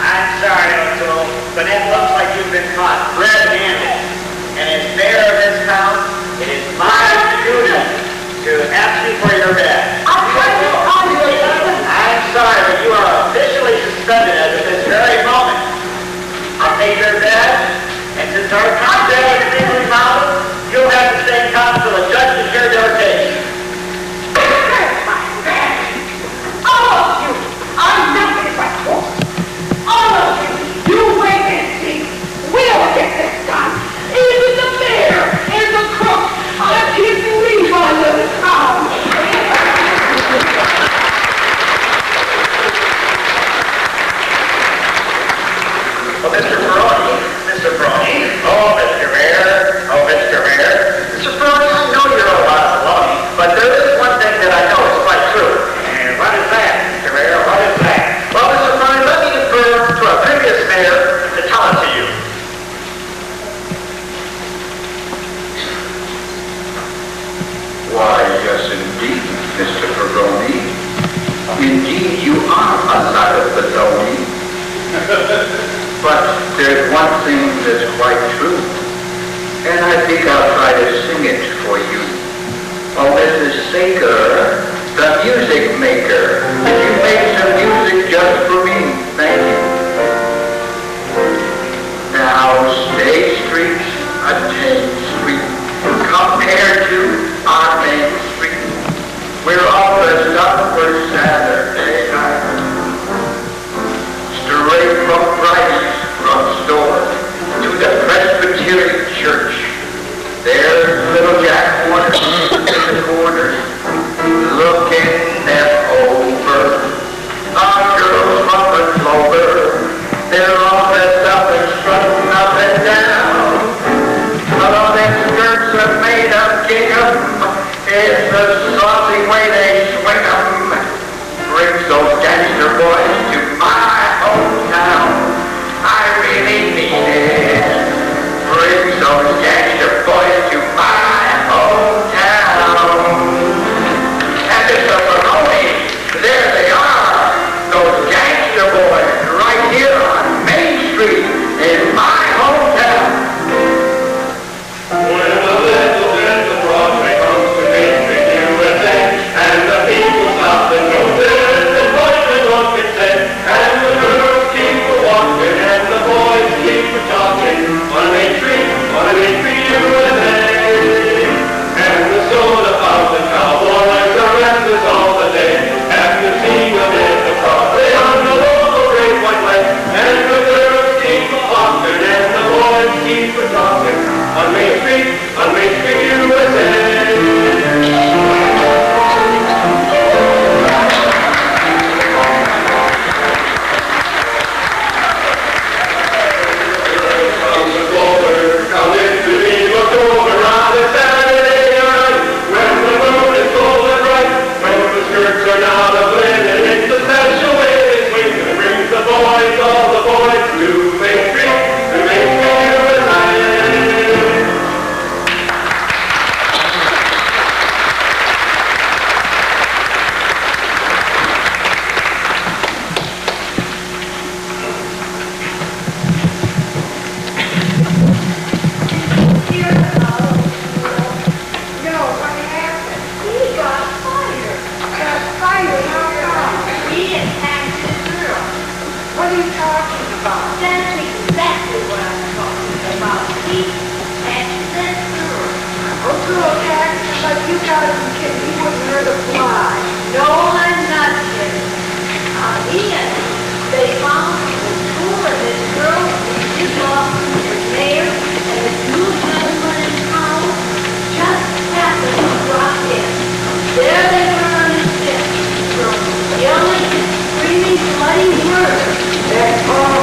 I'm sorry, O'Toole, but it looks like you've been caught red-handed. And as mayor of this town, it is my duty to ask you for your badge. I'm sorry, but you are officially suspended as of this very moment. I'll take your badge, and since our contract is legally valid, you'll have to stay calm until the judge can hear your case. All of you are nothing but fools. All of you, you wait and see. We'll get this done. Even the mayor and the cook are keeping me on the town. Well, Mr. Brony, oh, Mr. Mayor, Mr. Brony, I know you're a lot of baloney, but there is one thing that I know is quite true. And what is that, Mr. Mayor, what is that? Well, Mr. Brony, let me defer to a previous mayor to tell it to you. Why, yes, indeed, Mr. Peroni. Indeed, you are a lot of baloney. But there's one thing that's quite true, and I think I'll try to sing it for you. Oh, Mrs. Saker, the music maker, you make some music just for me. Thank you. Now, State Street's a tame street compared to our main street. We're all dressed up for Saturday night. Straight from Bryce's front door to the Presbyterian Church. There's little Jack Warner in the corner, looking them over. Our girls from the clover, they're all dressed up and strutting up and down. All their skirts are made of gingham, it's the saucy way they swing 'em. got him kidding. He wouldn't hurt a fly. No, I'm not kidding. Ian, they found the school and this girl, his boss, his mayor, and this new gentleman in town just happened to drop in. There they were on the steps, yelling and screaming bloody murder. That's all.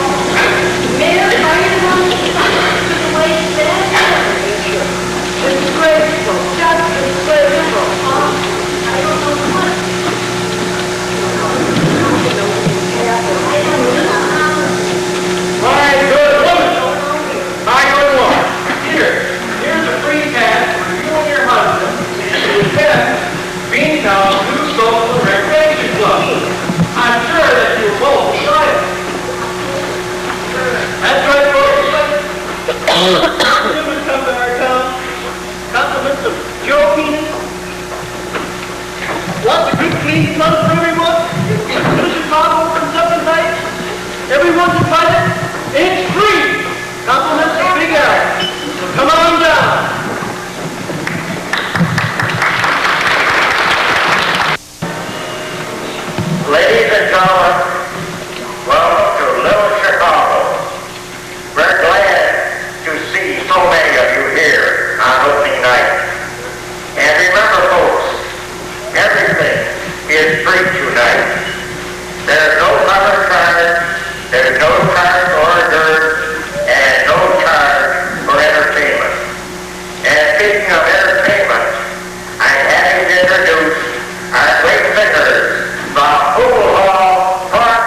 Mayor fired him on the spot. The way he said, disgraceful, just disgraceful. I don't know what. My good woman! My good woman! Here's a free pass for you and your husband to attend Beantown New Social Recreation Club. I'm sure that you will both enjoy it. That's right, folks. Children come to our town. Compliments of Joe Keenan. Lots of good clean fun for everyone. Little Chicago opens up tonight. Everyone's invited. It's free. Compliments of Big Al. So come on down. Ladies and gentlemen, welcome to Little Chicago. We're glad to see so many of you here on opening night. And remember, folks, everything is free tonight. There's no cover charge, there's no charge for hors d'oeuvres, and no charge for entertainment. And speaking of entertainment, I'm happy to introduce our great singers, the Pool Hall Choir.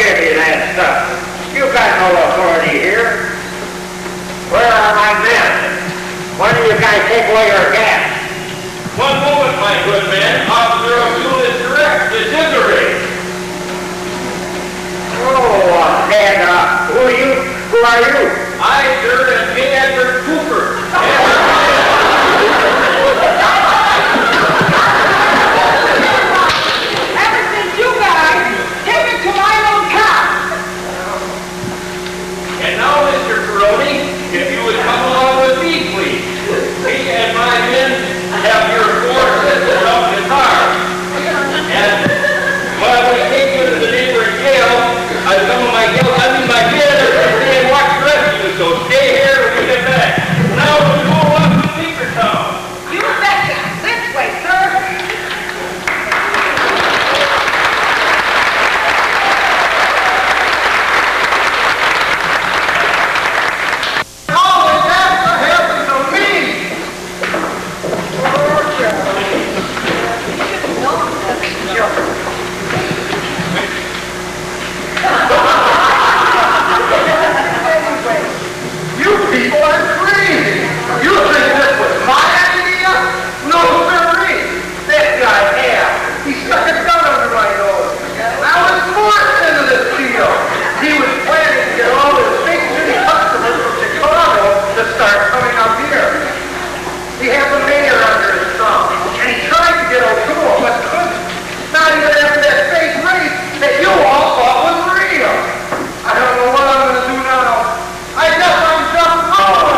give you that stuff? You got no authority here. Where are my men? When do you guys take away your gas? One moment, my good man. Officer O'Toole is direct. This is a raid. Oh, and who are you? Who are you? I, sir, am King Edward Cooper. Ever since you guys came into my own town. And now, Mr. Peroni, if you would come along with me, please. Me and my men have your 4 sisters up in the car. And while we take you to the neighboring jail, some of my men are staying and watch the rest of you, so stay here when we get back. Now we'll go on to Beavertown. You betcha. This way, sir. Always has to happen to me. You people are crazy. You think this was my idea? No, sirree. This guy here, he stuck a gun under my nose. I was forced into this deal. He was planning to get all his big city customers from Chicago to start coming up here. He had the mayor under his thumb, and he tried to get O'Toole, but couldn't. Not even after that fake race that you all thought was real. I don't know what I'm going to do now. I guess I'm just wrong.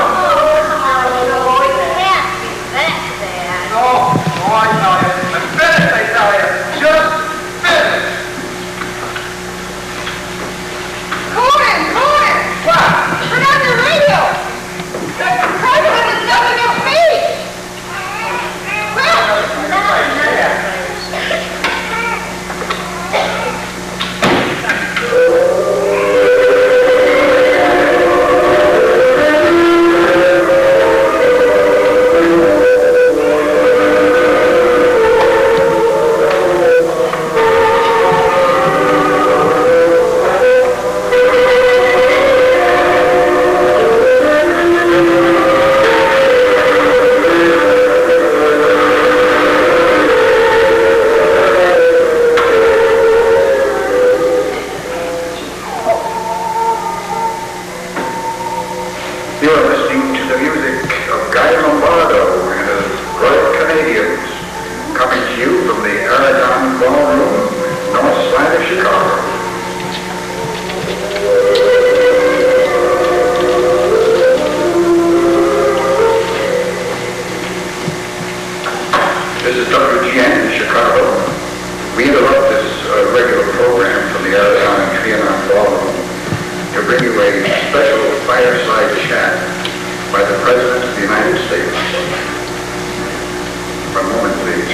Oh, I tell you. I'm finished, I tell you. Just finished. Conan! What? Turn on the radio! The president is nothing of me! You're listening to the music of Guy Lombardo and his Royal Canadians, coming to you from the Aragon Ballroom, north side of Chicago. This is WGN in Chicago. We interrupt this regular program from the Aragon and Trianon Ballroom to bring you a special fireside chat by the President of the United States. For a moment, please.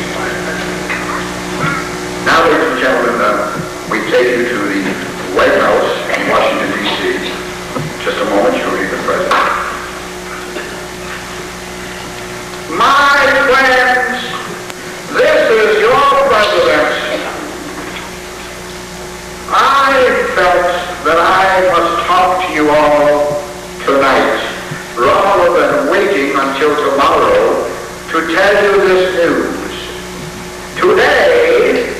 Now, ladies and gentlemen, we take you to the White House in Washington, D.C. Just a moment, you'll meet the President. My friends, this is your President. I felt that I must talk to you all tonight, rather than waiting until tomorrow to tell you this news. Today,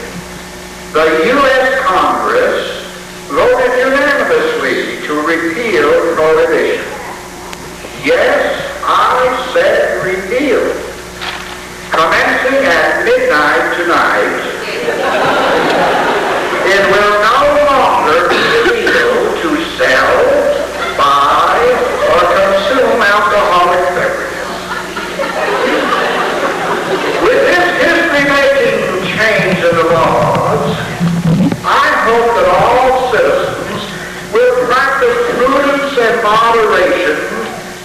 the U.S. Congress voted unanimously to repeal prohibition. Yes, I said repeal. Commencing at midnight tonight, it will no longer be illegal to sell, buy, or consume alcoholic beverages. With this history-making change in the laws, I hope that all citizens will practice prudence and moderation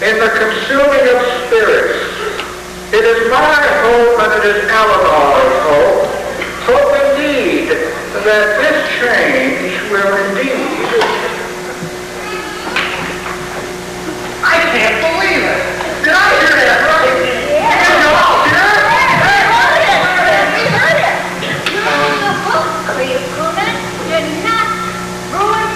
in the consuming of spirits. It is my hope, and it is Eleanor's hope indeed, that this change will indeed. I can't believe it. Did I hear that right? Yeah. Did you all hear it? We heard it! You wrote the book, Cleve Coonan. Did not ruin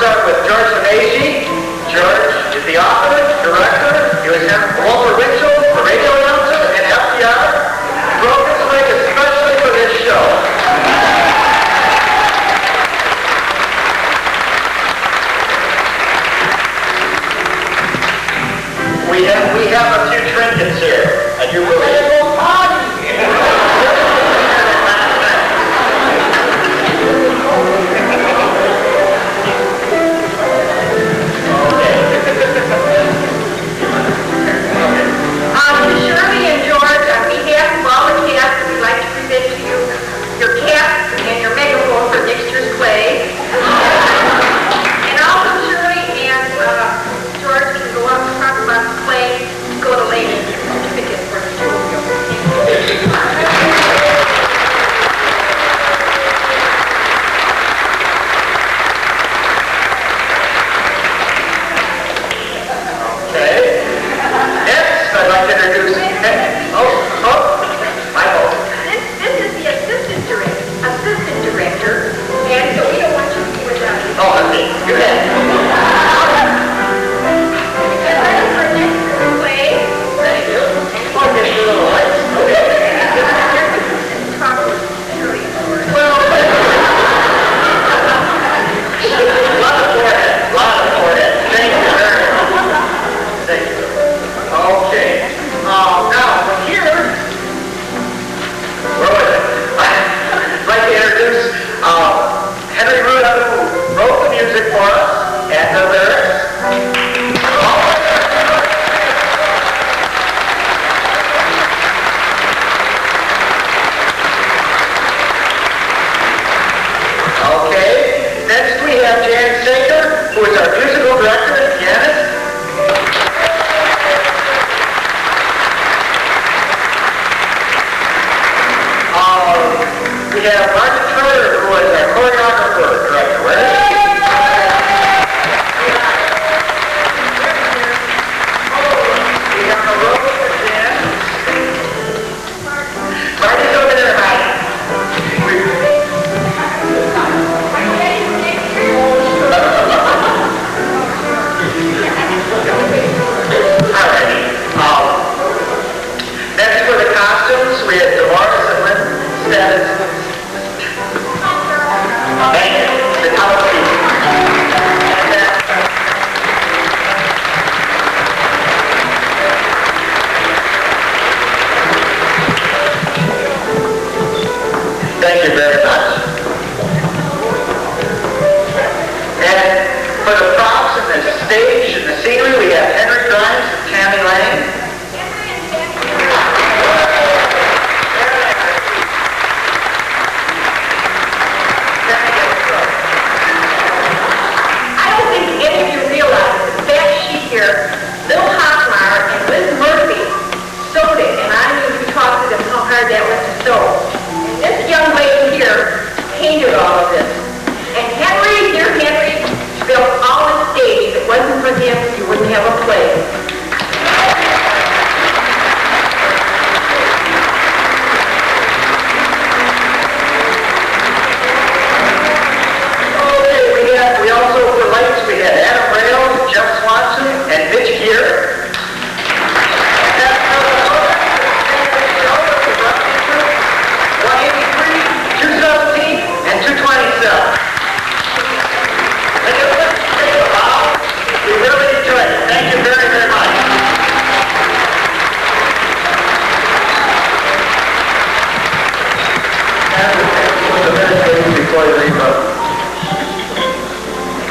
start with George Lemaitre. George is the author, director. He was Walter Winchell, the radio announcer, and FDR. He broke his leg especially for this show. We have a few trinkets here. I do believe.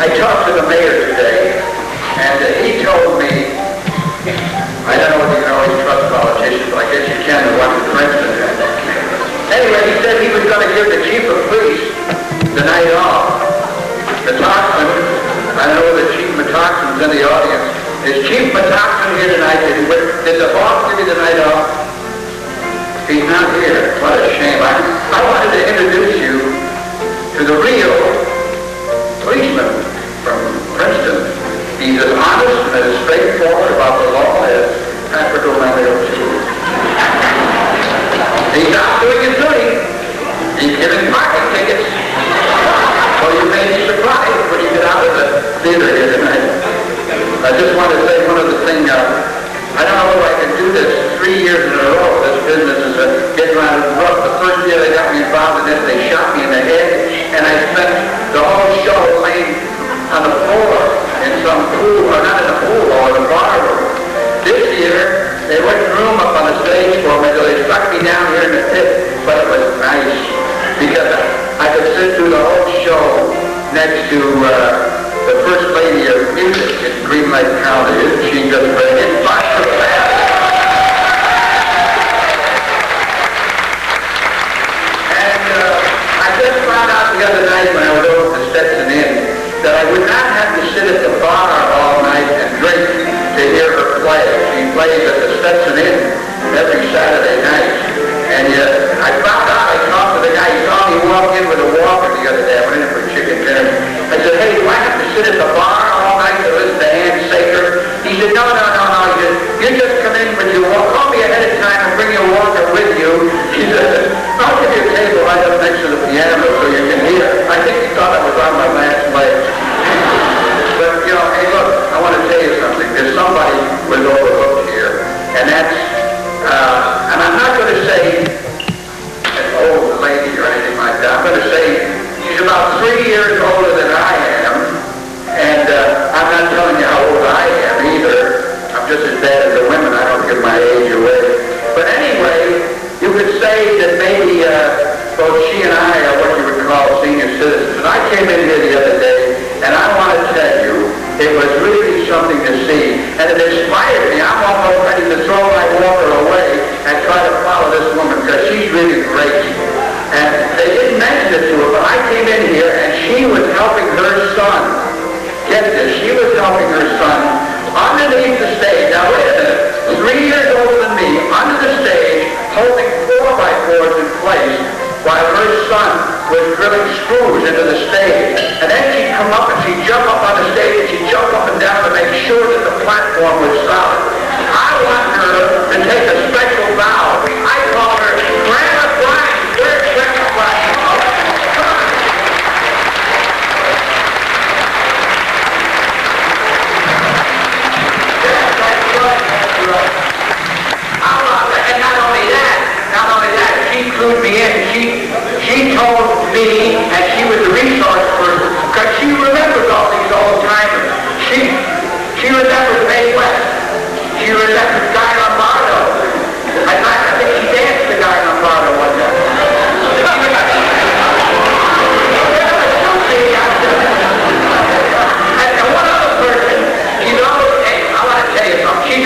I talked to the mayor today, and he told me, I don't know whether you can always trust politicians, but I guess you can in one in Princeton. Anyway, he said he was going to give the chief of police the night off. Metoxen, I don't know whether Chief Metoxen's in the audience. Is Chief Metoxen here tonight? Did the boss give you the night off? He's not here. What a shame. I wanted to introduce you to the real policeman from Princeton. He's as honest and as straightforward about the law as Patrick O'Malley. He's not doing his duty. He's giving parking tickets. So you may be surprised when you get out of the stage for me, so they stuck me down here in the pit. But it was nice because I could sit through the whole show next to the First Lady of Music in Green Lake County. Isn't she just great? It's fine for that. And I just found out the other night when I was over at the Stetson Inn that I would not have to sit at the bar all night and drink to hear her play. She plays at the Stetson Inn every Saturday night. And I found out, I talked to the guy, he saw me walk in with a walker the other day. I went in for chicken dinner. I said, hey, do I have to sit at the bar all night to listen to Ann Saker? He said, no. He said, you just come in when you walk. Call me ahead of time and bring your walker with you. He said, I'll give you a table right up next to the piano so you can hear. I think he thought I was on my last leg. But, hey, look, I want to tell you something. There's somebody was overlooked here. And that's, and I'm not going to say an old lady or anything like that. I'm going to say she's about 3 years older than I am. And I'm not telling you how old I am either. I'm just as bad as the women. I don't give my age away. But anyway, you could say that maybe both she and I are what you would call senior citizens. And I came in here the other day, and I want to tell you, it was really something to see. And it inspired me. I'm almost ready to throw my walker away and try to follow this woman because she's really great. And they didn't mention it to her, but I came in here and she was helping her son. Get this, she was helping her son underneath the stage. Now wait a minute, 3 years older than me, under the stage, holding 4x4s in place while her son was drilling screws into the stage. And then she'd come up and she'd jump up on the stage and she'd jump up and down to make sure that the platform was solid. I want her to take a special bow. I call her Grandma Brian. Where's Grandma Brian? Come on. Yes, that's right. And not only that, she clued me in. She told me, and she was a resource person, because she remembers all these old timers. She remembers Mae West. She remembers Guy Lombardo. I think she danced to Guy Lombardo one time. And one other person, I want to tell you something.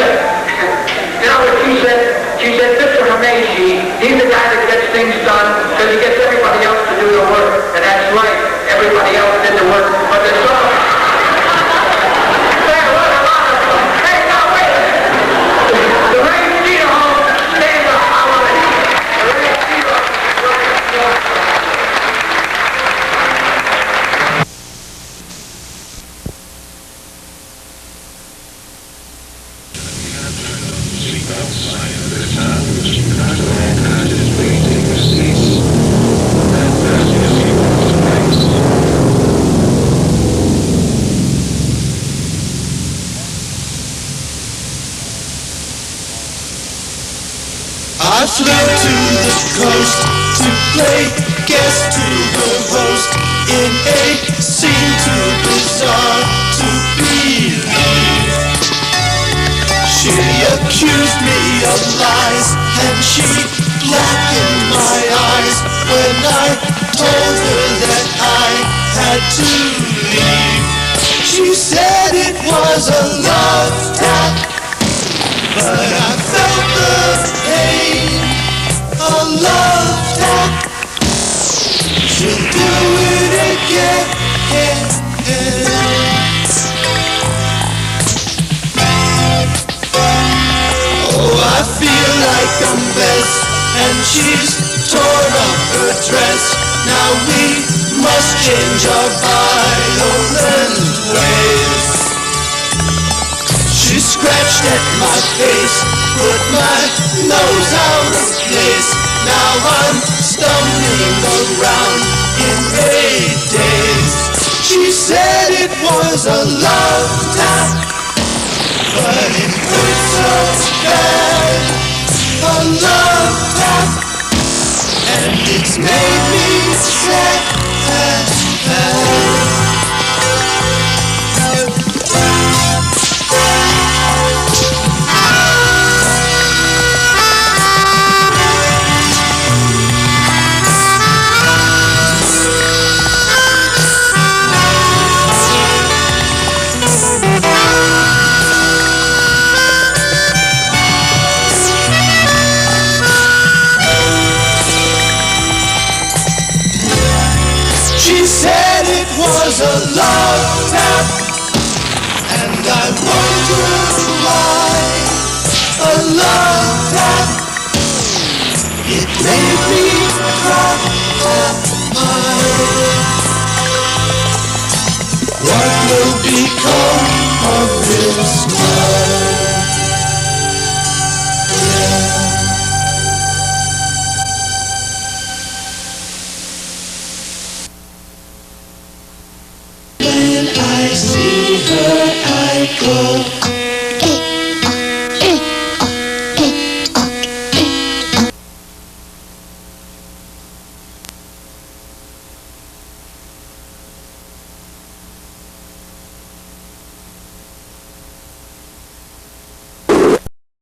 You know what she said? She said, Mr. Hameishi, he's the guy that gets things done because he gets everybody else to do the work. And that's right. Everybody else did the work. But there's so much. Hey, now wait a minute. The Ray Cedar home, stand up. I want to hear. The Ray Cedar. I flew to the coast to play guest to the host in a scene too bizarre to believe. She accused me of lies and she blackened my eyes when I told her that I had to leave. She said it was a love tap, but I felt the pain, a love tap. She'll do it again. Oh, I feel like a mess, and she's torn up her dress. Now we must change our violent ways. She scratched at my face, put my nose out of place. Now I'm stumbling around in a daze. She said it was a love tap, but it hurt so bad. A love tap, and it's made me sad. was a love tap, and I wonder why. A love tap, it made me drop a pie. What will become of this time?